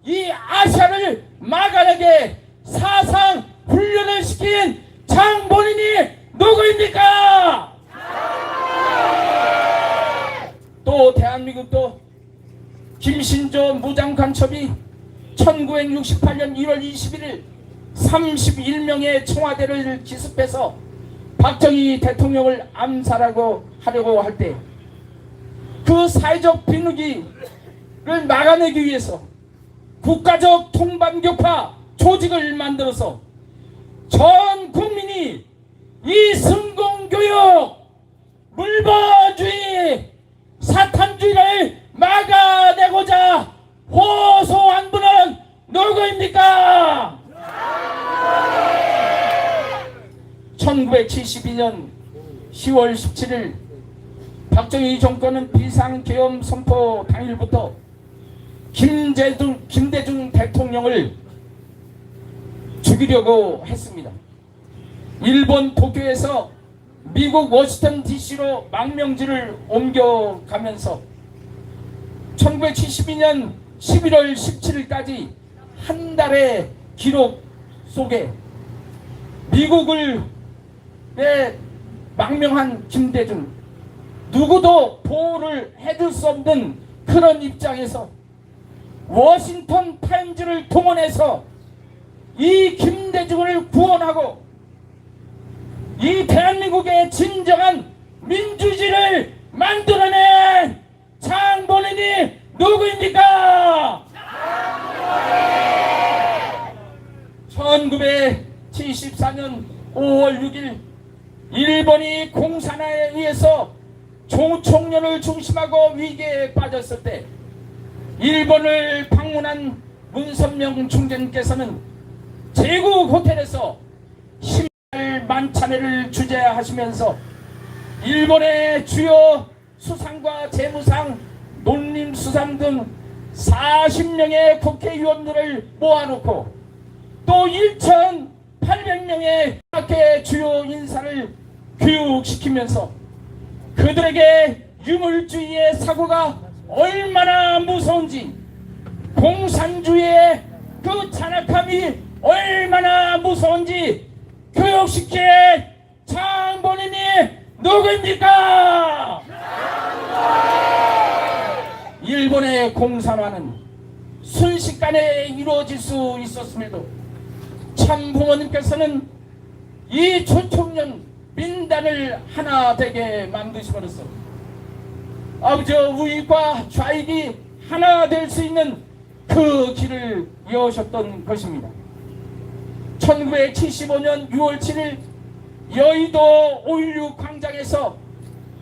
이 아시아를 막아내게 사상 훈련을 시킨 장본인이 누구입니까? 또 대한민국도 김신조 무장간첩이 1968년 1월 21일 31명의 청와대를 기습해서 박정희 대통령을 암살하고 하려고 할 때 그 사회적 비극을 막아내기 위해서 국가적 통반격파 조직을 만들어서 전 국민이 이 승공교육, 물본주의, 사탄주의를 막아내고자 호소한 분은 누구입니까? 1972년 10월 17일 박정희 정권은 비상계엄 선포 당일부터 김대중 대통령을 죽이려고 했습니다. 일본 도쿄에서 미국 워싱턴 DC로 망명지를 옮겨가면서 1972년 11월 17일까지 한 달의 기록 속에 미국을 망명한 김대중, 누구도 보호를 해줄 수 없는 그런 입장에서 워싱턴 타임즈를 동원해서 이 김대중을 구원하고 이 대한민국의 진정한 민주주의를 만들어낸 장본인이 누구입니까? 1974년 5월 6일 일본이 공산화에 의해서 조총련을 중심하고 위기에 빠졌을 때 일본을 방문한 문선명 총재님께서는 제국 호텔에서 심야 만찬회를 주재하시면서 일본의 주요 수상과 재무상, 농림수상 등 40명의 국회의원들을 모아놓고 또 1,800명의 학계 주요 인사를 교육시키면서 그들에게 유물주의의 사고가 얼마나 무서운지, 공산주의의 그 잔악함이 얼마나 무서운지 교육시킨 장본인이 누구입니까? 일본의 공산화는 순식간에 이루어질 수 있었음에도 참 부모님께서는 이 조총련 민단을 하나 되게 만드심으로써 아버지의 우익과 좌익이 하나 될 수 있는 그 길을 여셨던 것입니다. 1975년 6월 7일 여의도 5.16 광장에서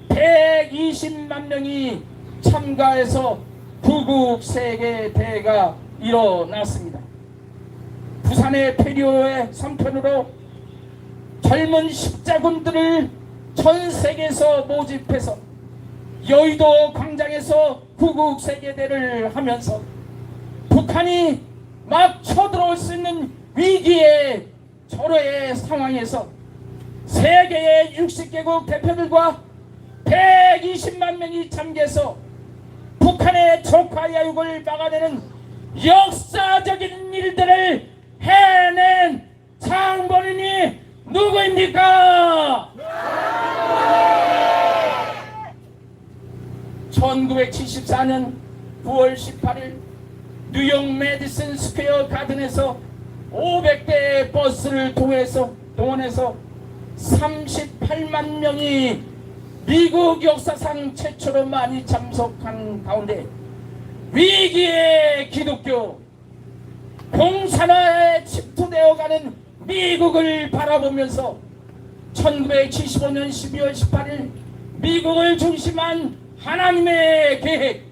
120만 명이 참가해서 구국세계대회가 일어났습니다. 부산의 페리오의 선편으로 젊은 십자군들을 전 세계에서 모집해서 여의도 광장에서 구국세계대회를 하면서 북한이 막 쳐들어올 수 있는 위기의 절호의 상황에서 세계의 60개국 대표들과 120만 명이 참가해서 북한의 적화야육을 막아내는 역사적인 일들을 해낸 장본인이 누구입니까? 1974년 9월 18일 뉴욕 메디슨 스퀘어 가든에서 500대 버스를 동원해서 38만 명이 미국 역사상 최초로 많이 참석한 가운데 위기의 기독교, 공산화에 침투되어가는 미국을 바라보면서 1975년 12월 18일 미국을 중심한 하나님의 계획,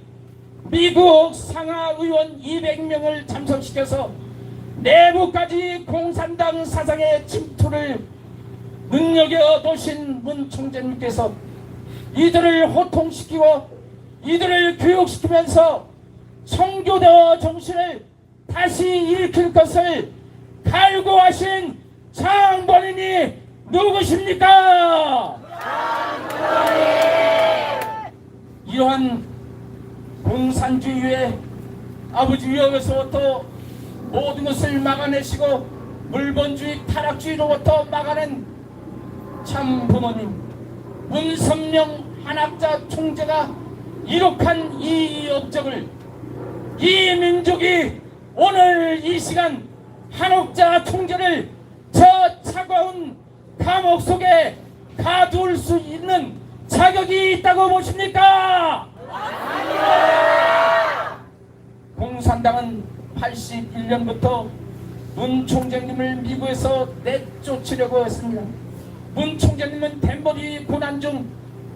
미국 상하의원 200명을 참석시켜서 내부까지 공산당 사상의 침투를 능력여도신 문 총재님께서 이들을 호통시키고 이들을 교육시키면서 청교도 정신을 다시 일으킬 것을 갈구하신 장본인이 누구십니까? 이러한 공산주의의 아버지 위협에서부터 모든 것을 막아내시고 물본주의 타락주의로부터 막아낸 참 부모님 문선명 한학자 총재가 이룩한 이 업적을 이 민족이 오늘 이 시간 한옥자 총재를 저 차가운 감옥 속에 가둘 수 있는 자격이 있다고 보십니까? 공산당은 81년부터 문 총재님을 미국에서 내쫓으려고 했습니다. 문 총재님은 덴버리 고난 중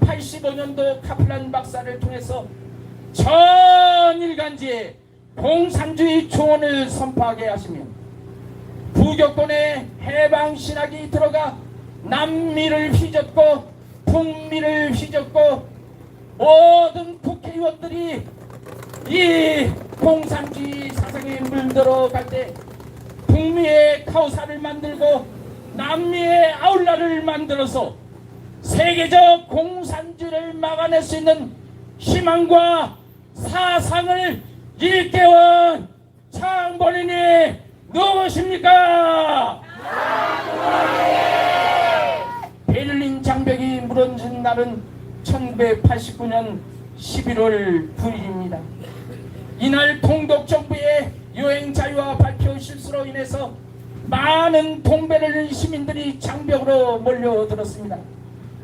85년도 카플란 박사를 통해서 전 일간지에 공산주의 조언을 선포하게 하시며 부교권의 해방신학이 들어가 남미를 휘젓고 북미를 휘젓고 모든 국회의원들이 이 공산주의 사상에 물들어갈 때 북미의 카오사를 만들고 남미의 아울라를 만들어서 세계적 공산주의를 막아낼 수 있는 희망과 사상을 일깨운 장본인이 누구십니까? 베를린 장벽이 무너진 날은 1989년 11월 9일입니다. 이날 동독정부의 여행 자유화 발표 실수로 인해서 많은 동배를 잃은 시민들이 장벽으로 몰려들었습니다.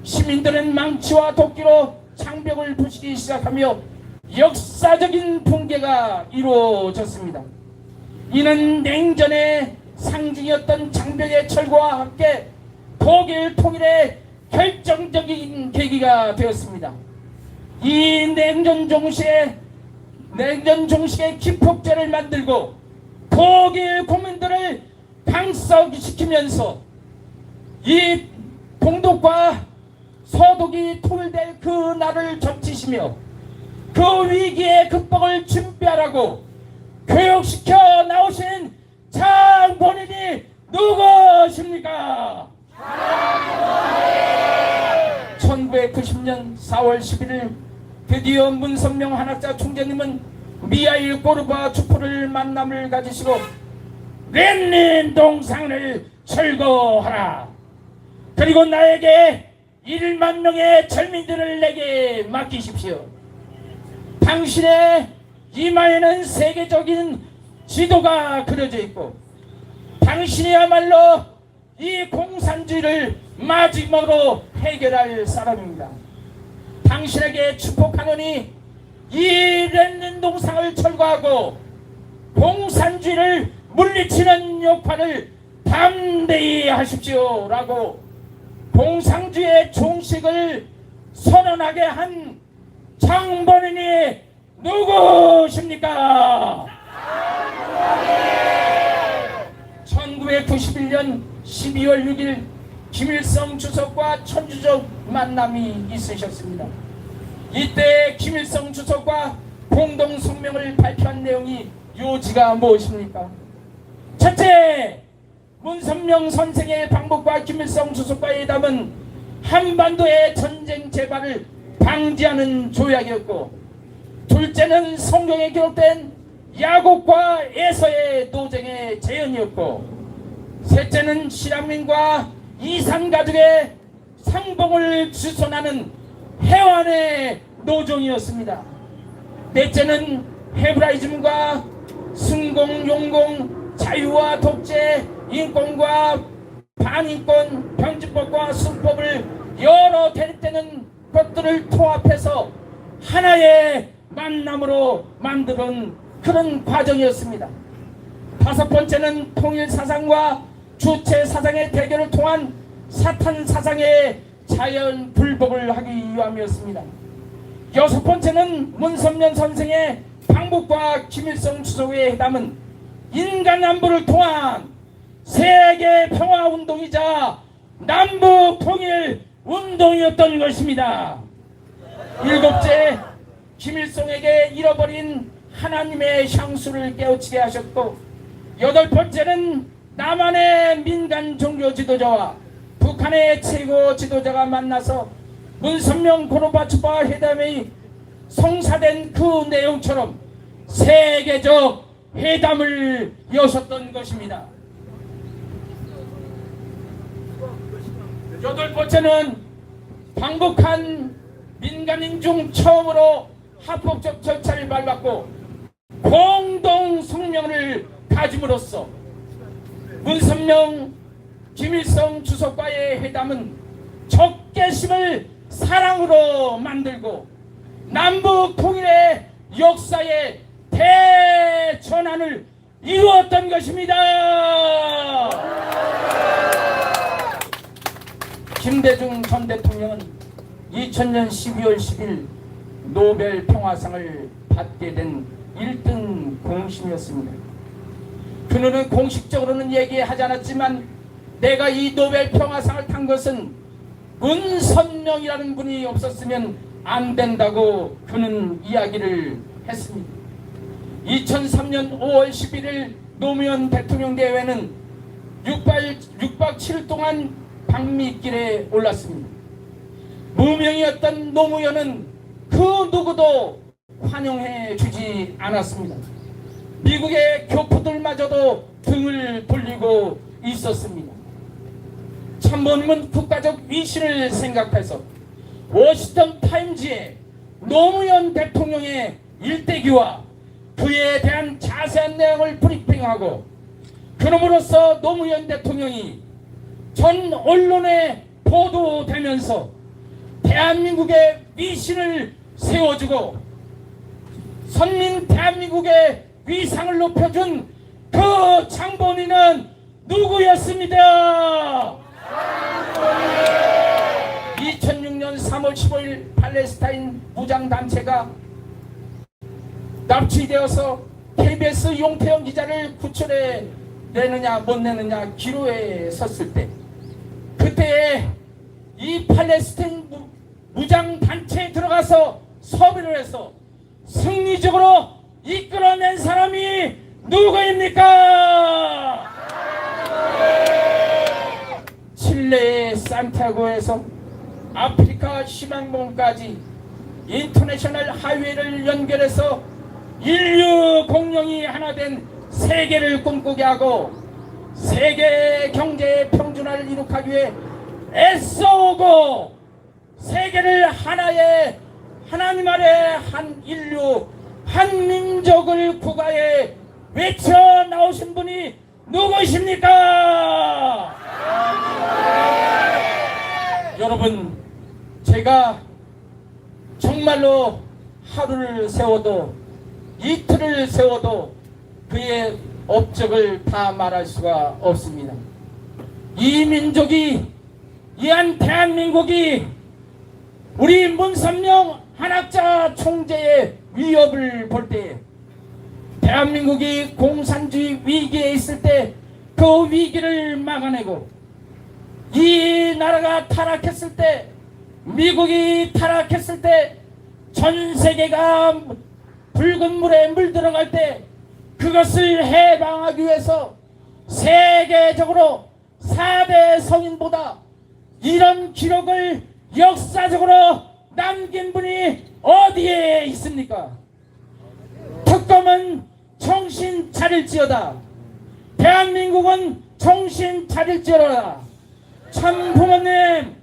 시민들은 망치와 도끼로 장벽을 부수기 시작하며 역사적인 붕괴가 이루어졌습니다. 이는 냉전의 상징이었던 장벽의 철거와 함께 독일 통일의 결정적인 계기가 되었습니다. 이 냉전 종식의 기폭제를 만들고 독일 국민들을 강성시키면서 이 동독과 서독이 통일될 그 날을 점치시며 그 위기의 극복을 준비하라고 교육시켜 나오신 장본인이 누구십니까? 1990년 4월 11일 드디어 문선명 한학자 총재님은 미하일 고르바초프를 만남을 가지시고 렌닌 동상을 철거하라. 그리고 나에게 1만 명의 절민들을 내게 맡기십시오. 당신의 이마에는 세계적인 지도가 그려져 있고 당신이야말로 이 공산주의를 마지막으로 해결할 사람입니다. 당신에게 축복하노니 이 렌닌 동상을 철거하고 공산주의를 물리치는 역할을 담대히 하십시오 라고 공산주의의 종식을 선언하게 한 장본인이 누구십니까? 1991년 12월 6일 김일성 주석과 천주적 만남이 있으셨습니다. 이때 김일성 주석과 공동 성명을 발표한 내용이 요지가 무엇입니까? 첫째, 문선명 선생의 방북과 김일성 주석과의 회담은 한반도의 전쟁 재발을 방지하는 조약이었고, 둘째는 성경에 기록된 야곱과 에서의 노쟁의 재현이었고, 셋째는 실향민과 이산 가족의 상봉을 주선하는 해완의 노종이었습니다. 넷째는 헤브라이즘과 순공, 용공, 자유와 독재, 인권과 반인권, 병지법과 순법을 여러 대립되는 것들을 통합해서 하나의 만남으로 만드는 그런 과정이었습니다. 다섯 번째는 통일 사상과 주체 사상의 대결을 통한 사탄 사상의 자연 불복을 하기 위함이었습니다. 여섯 번째는 문선명 선생의 방북과 김일성 주석의 회담은 인간 안보를 통한 세계 평화 운동이자 남북 통일 운동이었던 것입니다. 일곱째, 김일성에게 잃어버린 하나님의 향수를 깨우치게 하셨고, 여덟 번째는 남한의 민간 종교 지도자와 북한의 최고 지도자가 만나서 문선명 고르바초프와 회담이 성사된 그 내용처럼 세계적 회담을 여셨던 것입니다. 여덟 번째는 방북한 민간인 중 처음으로 합법적 절차를 밟았고 공동 성명을 다짐으로써 문선명, 김일성 주석과의 회담은 적개심을 사랑으로 만들고 남북 통일의 역사의 대전환을 이루었던 것입니다. 김대중 전 대통령은 2000년 12월 10일 노벨 평화상을 받게 된 1등 공신이었습니다. 그는 공식적으로는 얘기하지 않았지만 내가 이 노벨 평화상을 탄 것은 문선명이라는 분이 없었으면 안 된다고 그는 이야기를 했습니다. 2003년 5월 11일 노무현 대통령 대회는 6박 7일 동안 방미길에 올랐습니다. 무명이었던 노무현은 그 누구도 환영해 주지 않았습니다. 미국의 교포들마저도 등을 돌리고 있었습니다. 참모님은 국가적 위신을 생각해서 워싱턴 타임즈에 노무현 대통령의 일대기와 그에 대한 자세한 내용을 브리핑하고 그럼으로써 노무현 대통령이 전 언론에 보도되면서 대한민국의 위신을 세워주고 선민 대한민국의 위상을 높여준 그 장본인은 누구였습니다. 2006년 3월 15일 팔레스타인 무장단체가 납치되어서 KBS 용태영 기자를 구출해 내느냐 못 내느냐 기로에 섰을 때, 그때에 이 팔레스타인 무장단체에 들어가서 섭외를 해서 승리적으로 이끌어낸 사람이 누구입니까? 칠레의 산티아고에서 아프리카 희망봉까지 인터내셔널 하이웨이를 연결해서 인류 공룡이 하나 된 세계를 꿈꾸게 하고 세계 경제의 평준화를 이룩하기 위해 애써오고 세계를 하나의 하나님 아래 한 인류 한 민족을 국가에 외쳐 나오신 분이 누구십니까? 여러분, 제가 정말로 하루를 세워도 이틀을 세워도 그의 업적을 다 말할 수가 없습니다. 이 민족이, 이 한 대한민국이 우리 문선명 한학자 총재의 위협을 볼 때, 대한민국이 공산주의 위기에 있을 때 그 위기를 막아내고, 이 나라가 타락했을 때, 미국이 타락했을 때, 전 세계가 붉은 물에 물들어갈 때 그것을 해방하기 위해서 세계적으로 4대 성인보다 이런 기록을 역사적으로 남긴 분이 어디에 있습니까? 특검은 정신 차릴지어다. 대한민국은 정신 차릴지어다. 참 부모님,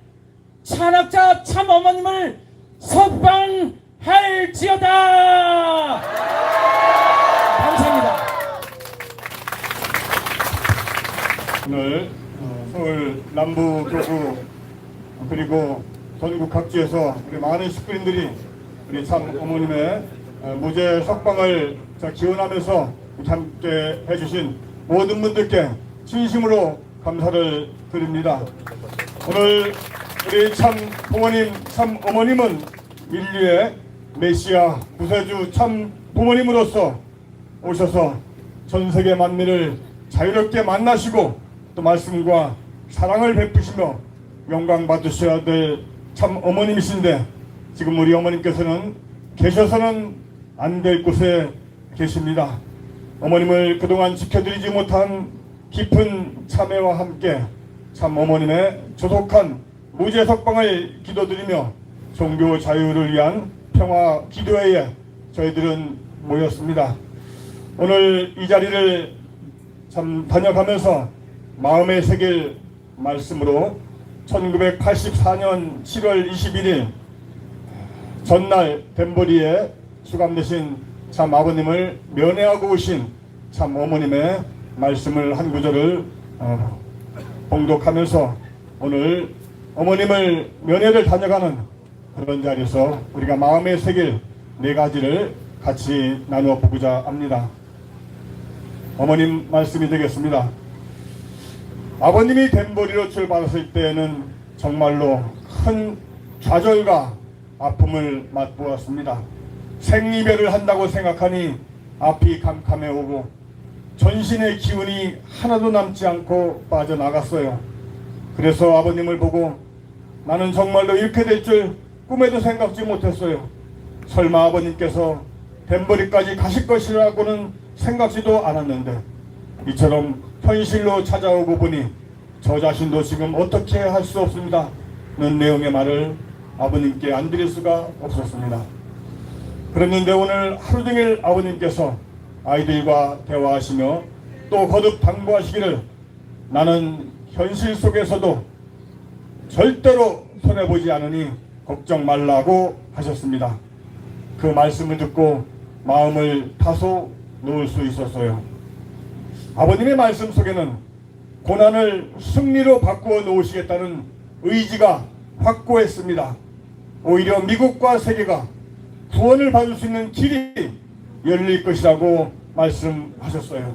찬학자 참 어머님을 석방할지어다. 감사합니다. 오늘 서울 남부교구 그리고 전국 각지에서 우리 많은 식구인들이 우리 참 어머님의 무죄 석방을 기원하면서 함께 해주신 모든 분들께 진심으로 감사를 드립니다. 오늘 우리 참 부모님, 참 어머님은 인류의 메시아, 구세주 참 부모님으로서 오셔서 전 세계 만민을 자유롭게 만나시고 또 말씀과 사랑을 베푸시며 영광 받으셔야 될 참 어머님이신데, 지금 우리 어머님께서는 계셔서는 안 될 곳에 계십니다. 어머님을 그동안 지켜드리지 못한 깊은 참회와 함께 참 어머님의 조속한 무죄 석방을 기도드리며 종교 자유를 위한 평화 기도회에 저희들은 모였습니다. 오늘 이 자리를 참 다녀가면서 마음에 새길 말씀으로 1984년 7월 21일 전날 덴버리에 수감되신 참 아버님을 면회하고 오신 참 어머님의 말씀을 한 구절을 봉독하면서 오늘 어머님을 면회를 다녀가는 그런 자리에서 우리가 마음에 새길 네 가지를 같이 나누어 보고자 합니다. 어머님 말씀이 되겠습니다. 아버님이 덴버리로 출발했을 때에는 정말로 큰 좌절과 아픔을 맛보았습니다. 생이별을 한다고 생각하니 앞이 캄캄해 오고 전신의 기운이 하나도 남지 않고 빠져나갔어요. 그래서 아버님을 보고 나는 정말로 이렇게 될 줄 꿈에도 생각지 못했어요. 설마 아버님께서 덴버리까지 가실 것이라고는 생각지도 않았는데 이처럼 현실로 찾아오고 보니 저 자신도 지금 어떻게 할 수 없습니다 는 내용의 말을 아버님께 안 드릴 수가 없었습니다. 그랬는데 오늘 하루 종일 아버님께서 아이들과 대화하시며 또 거듭 당부하시기를 나는 현실 속에서도 절대로 손해보지 않으니 걱정 말라고 하셨습니다. 그 말씀을 듣고 마음을 다소 놓을 수 있었어요. 아버님의 말씀 속에는 고난을 승리로 바꾸어 놓으시겠다는 의지가 확고했습니다. 오히려 미국과 세계가 구원을 받을 수 있는 길이 열릴 것이라고 말씀하셨어요.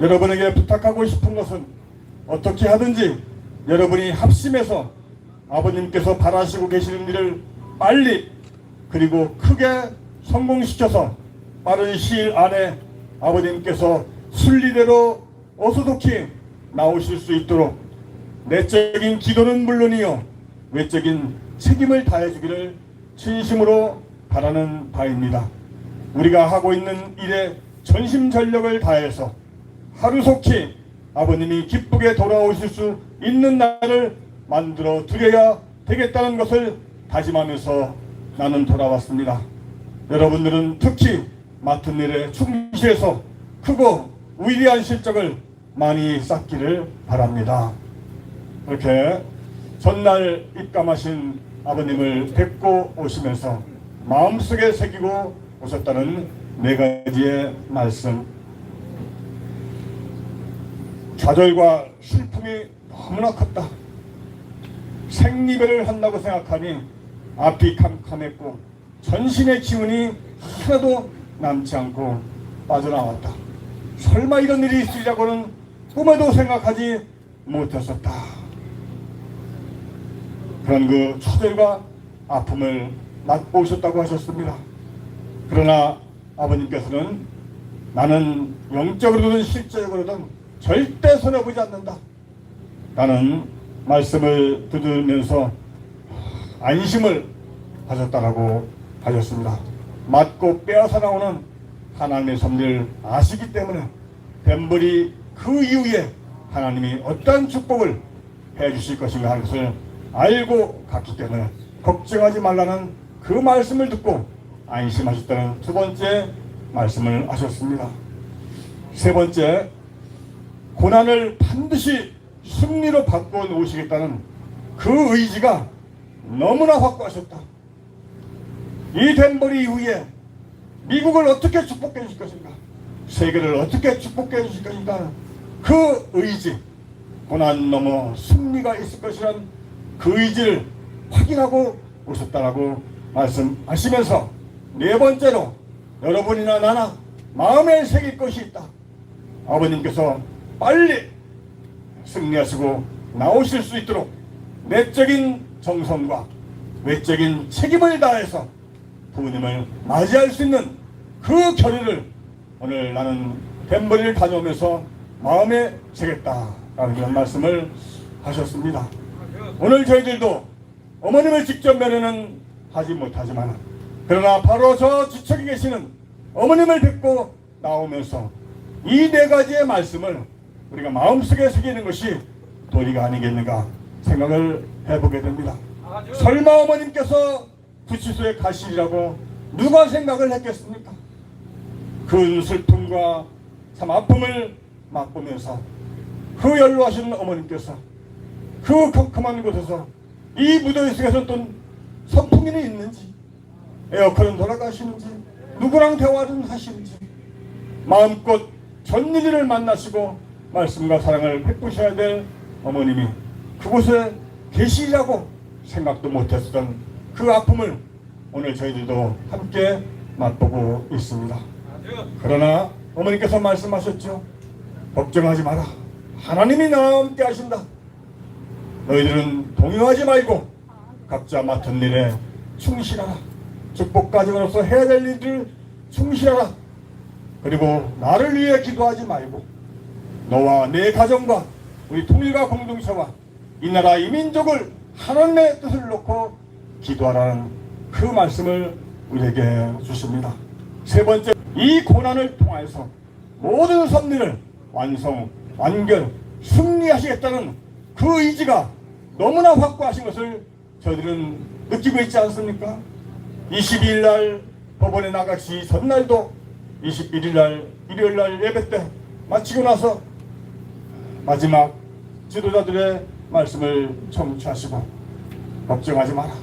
여러분에게 부탁하고 싶은 것은 어떻게 하든지 여러분이 합심해서 아버님께서 바라시고 계시는 일을 빨리 그리고 크게 성공시켜서 빠른 시일 안에 아버님께서 순리대로 어수속히 나오실 수 있도록 내적인 기도는 물론이요 외적인 책임을 다해주기를 진심으로 바라는 바입니다. 우리가 하고 있는 일에 전심전력을 다해서 하루속히 아버님이 기쁘게 돌아오실 수 있는 날을 만들어 드려야 되겠다는 것을 다짐하면서 나는 돌아왔습니다. 여러분들은 특히 맡은 일에 충실해서 크고 위대한 실적을 많이 쌓기를 바랍니다. 이렇게 전날 입감하신 아버님을 뵙고 오시면서 마음속에 새기고 오셨다는 네 가지의 말씀. 좌절과 슬픔이 너무나 컸다. 생리배를 한다고 생각하니 앞이 캄캄했고 전신의 기운이 하나도 남지 않고 빠져나왔다. 설마 이런 일이 있으리라고는 꿈에도 생각하지 못했었다. 그런 그 좌절과 아픔을 맛보셨다고 하셨습니다. 그러나 아버님께서는 나는 영적으로든 실제적으로든 절대 손해보지 않는다. 라는 말씀을 들으면서 안심을 하셨다라고 하셨습니다. 맞고 빼앗아 나오는 하나님의 섭리를 아시기 때문에 뱀벌이 그 이후에 하나님이 어떠한 축복을 해주실 것인가 하는 것을 알고 갔기 때문에 걱정하지 말라는 그 말씀을 듣고 안심하셨다는 두 번째 말씀을 하셨습니다. 세 번째, 고난을 반드시 승리로 바꿔 놓으시겠다는 그 의지가 너무나 확고하셨다. 이 덴버리 이후에 미국을 어떻게 축복해 주실 것인가, 세계를 어떻게 축복해 주실 것인가, 그 의지, 고난 넘어 승리가 있을 것이란 그 의지를 확인하고 오셨다라고 말씀하시면서 네 번째로 여러분이나 나나 마음에 새길 것이 있다. 아버님께서 빨리 승리하시고 나오실 수 있도록 내적인 정성과 외적인 책임을 다해서 부모님을 맞이할 수 있는 그 결의를 오늘 나는 덴버리를 다녀오면서 마음에 새겼다라는 그런 말씀을 하셨습니다. 오늘 저희들도 어머님을 직접 면회는 하지 못하지만 그러나 바로 저 지척에 계시는 어머님을 뵙고 나오면서 이 네 가지의 말씀을 우리가 마음속에 새기는 것이 도리가 아니겠는가 생각을 해보게 됩니다. 설마 어머님께서 구치소에 가시리라고 누가 생각을 했겠습니까? 그 슬픔과 참 아픔을 맛보면서 그 연로하신 어머님께서 그 컴컴한 곳에서 이 무더위 속에서 어떤 선풍기는 있는지, 에어컨은 돌아가시는지, 누구랑 대화를 하시는지 마음껏 전일을 만나시고 말씀과 사랑을 베푸셔야 될 어머님이 그곳에 계시라고 생각도 못했던 그 아픔을 오늘 저희들도 함께 맛보고 있습니다. 그러나 어머니께서 말씀하셨죠. 걱정하지 마라. 하나님이 나와 함께 하신다. 너희들은 동요하지 말고 각자 맡은 일에 충실하라. 축복 가정으로서 해야 될 일을 충실하라. 그리고 나를 위해 기도하지 말고 너와 내 가정과 우리 통일과 공동체와 이 나라 이 민족을 하나님의 뜻을 놓고 기도하라는 그 말씀을 우리에게 주십니다. 세 번째, 이 고난을 통해서 모든 섭리를 완성, 완결, 승리하시겠다는 그 의지가 너무나 확고하신 것을 저희들은 느끼고 있지 않습니까? 22일 날 법원에 나가시 전날도 21일 날 일요일 날 예배 때 마치고 나서 마지막 지도자들의 말씀을 청취하시고 걱정하지 마라.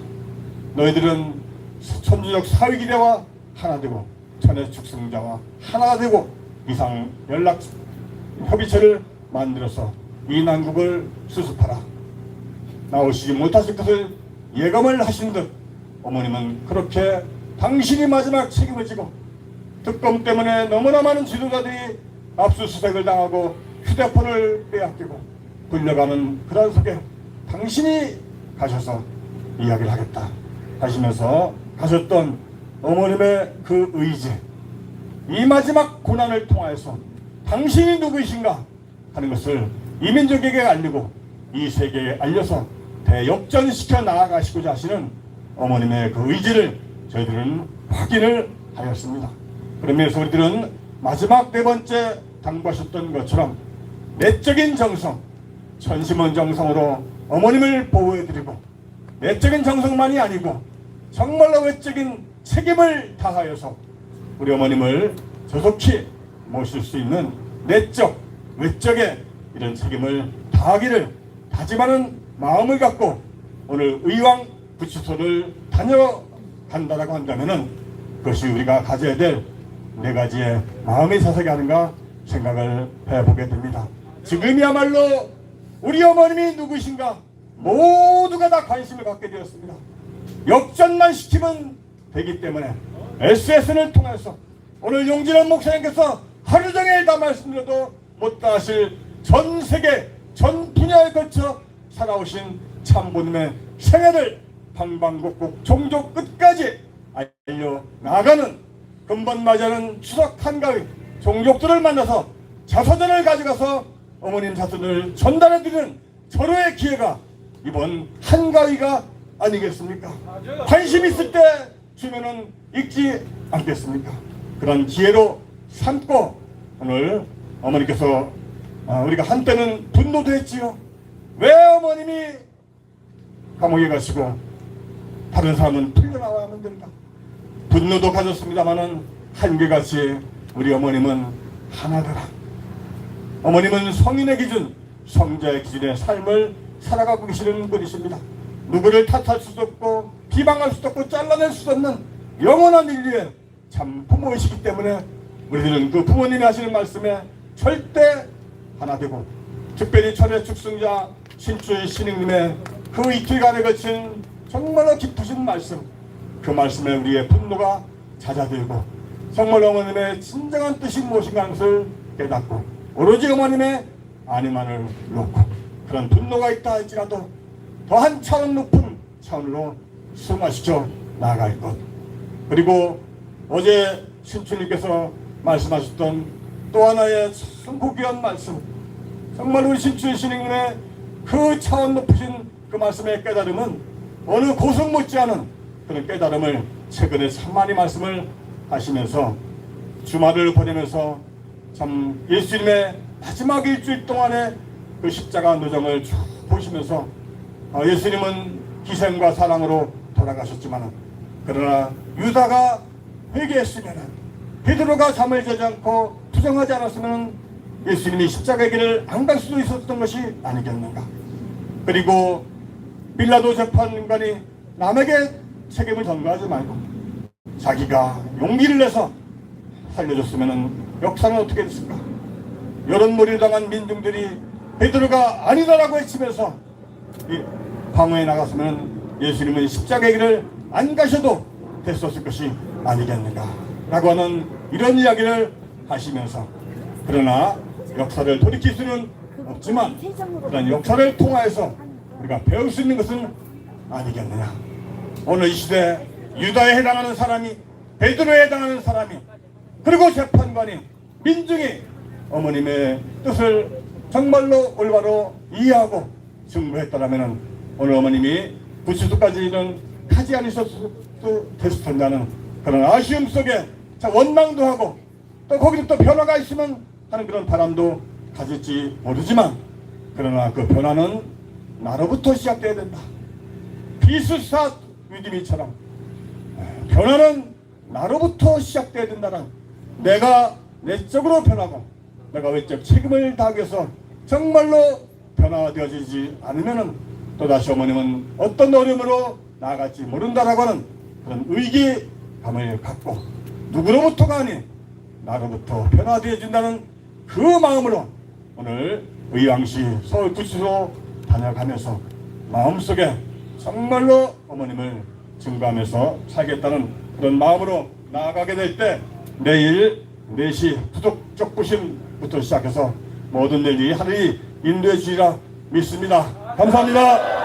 너희들은 천주적 사위기대와 하나 되고 천의 축승자와 하나가 되고 이상 연락 협의체를 만들어서 이 난국을 수습하라. 나오시지 못하실 것을 예감을 하신 듯 어머님은 그렇게 당신이 마지막 책임을 지고 특검 때문에 너무나 많은 지도자들이 압수수색을 당하고 휴대폰을 빼앗기고 불려가는 그런 속에 당신이 가셔서 이야기를 하겠다 하시면서 가셨던 어머님의 그 의지, 이 마지막 고난을 통하여서 당신이 누구이신가 하는 것을 이민족에게 알리고 이 세계에 알려서 대역전시켜 나아가시고자 하시는 어머님의 그 의지를 저희들은 확인을 하였습니다. 그러면서 우리들은 마지막 네 번째 당부하셨던 것처럼 내적인 정성, 천심원 정성으로 어머님을 보호해드리고 내적인 정성만이 아니고 정말로 외적인 책임을 다하여서 우리 어머님을 조속히 모실 수 있는 내적, 외적의 이런 책임을 다하기를 다짐하는 마음을 갖고 오늘 의왕 구치소를 다녀간다라고 한다면은 그것이 우리가 가져야 될 네 가지의 마음의 사색이 아닌가 생각을 해보게 됩니다. 지금이야말로 우리 어머님이 누구신가 모두가 다 관심을 갖게 되었습니다. 역전만 시키면 되기 때문에 SSN을 통해서 오늘 용진원 목사님께서 하루 종일 다 말씀드려도 못다 하실 전 세계 전 분야에 걸쳐 살아오신 참부님의 생애를 방방곡곡 종족 끝까지 알려 나가는 근본 맞이하는 추석 한가위 종족들을 만나서 자서전을 가져가서 어머님 자서전을 전달해드리는 절호의 기회가 이번 한가위가 아니겠습니까? 관심 있을 때 주면은 읽지 않겠습니까? 그런 기회로 삼고 오늘 어머니께서 우리가 한때는 분노도 했지요. 왜 어머님이 감옥에 가시고 다른 사람은 풀려나와야만 된다. 분노도 가졌습니다마는 한결같이 우리 어머님은 하나더라. 어머님은 성인의 기준, 성자의 기준의 삶을 살아가고 계시는 분이십니다. 누구를 탓할 수도 없고 비방할 수도 없고 잘라낼 수도 없는 영원한 인류의 참 부모이시기 때문에 우리들은 그 부모님이 하시는 말씀에 절대 하나 되고 특별히 천의 축승자 신추의 신익님의 그 이틀간에 거친 정말로 깊으신 말씀, 그 말씀에 우리의 분노가 잦아들고 정말 어머님의 진정한 뜻이 무엇인가 하는 것을 깨닫고 오로지 어머님의 안위만을 놓고 그런 분노가 있다 할지라도 더한 차원 높은 차원으로 승화시켜 나아갈 것. 그리고 어제 신추님께서 말씀하셨던 또 하나의 참 고귀한 말씀, 정말 우리 신추의 신익님의 그 차원 높으신 그 말씀의 깨달음은 어느 고성 못지않은 그런 깨달음을 최근에 참 많이 말씀을 하시면서 주말을 보내면서 참 예수님의 마지막 일주일 동안의 그 십자가 노정을 쭉 보시면서 예수님은 희생과 사랑으로 돌아가셨지만 그러나 유다가 회개했으면 베드로가 잠을 자지 않고 투정하지 않았으면 예수님이 십자가의 길을 안 갈 수도 있었던 것이 아니겠는가. 그리고 빌라도 재판관이 남에게 책임을 전가하지 말고 자기가 용기를 내서 살려줬으면 역사는 어떻게 됐을까. 여론몰이를 당한 민중들이 베드로가 아니다라고 외치면서 광야에 나갔으면 예수님은 십자가의 길을 안 가셔도 됐었을 것이 아니겠는가 라고 하는 이런 이야기를 하시면서 그러나 역사를 돌이킬 수는 없지만 그런 역사를 통하여서 우리가 배울 수 있는 것은 아니겠느냐. 오늘 이 시대 유다에 해당하는 사람이 베드로에 해당하는 사람이 그리고 재판관이 민중이 어머님의 뜻을 정말로 올바로 이해하고 증거했더라면 오늘 어머님이 구치소까지는 가지 않으셨도 됐을 텐다는 그런 아쉬움 속에 원망도 하고 또 거기서 또 변화가 있으면 하는 그런 바람도 가질지 모르지만 그러나 그 변화는 나로부터 시작돼야 된다. 비스사 위드미처럼 변화는 나로부터 시작돼야 된다는 내가 내적으로 변하고 내가 외적 책임을 다하기 위해서 정말로 변화되어지지 않으면 또다시 어머님은 어떤 어려움으로 나아갈지 모른다라고 하는 그런 의기감을 갖고 누구로부터가 아닌 나로부터 변화되어 준다는 그 마음으로 오늘 의왕시 서울구치소로 다녀가면서 마음속에 정말로 어머님을 증거하면서 살겠다는 그런 마음으로 나아가게 될 때 내일 4시 부족적 부심부터 시작해서 모든 일이 하늘이 인도해 주리라 믿습니다. 감사합니다.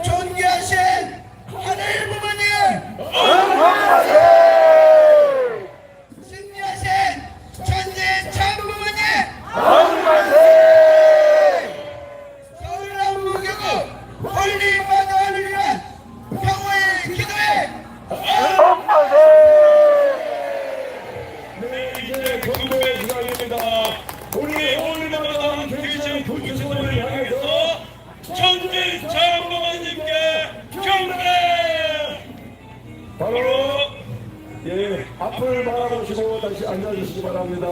존귀하신 하늘 부모님, 승리하신 천지 참 부모님, 서울 남부교구 홀리마다를 위한 평화의 기도에 네, 이제 경배의 시간입니다. 우리 홀리마다 계신 교주님을 향해서 천지 장로님께 경배! 바로 앞을 바라보시고 다시 앉아주시기 바랍니다.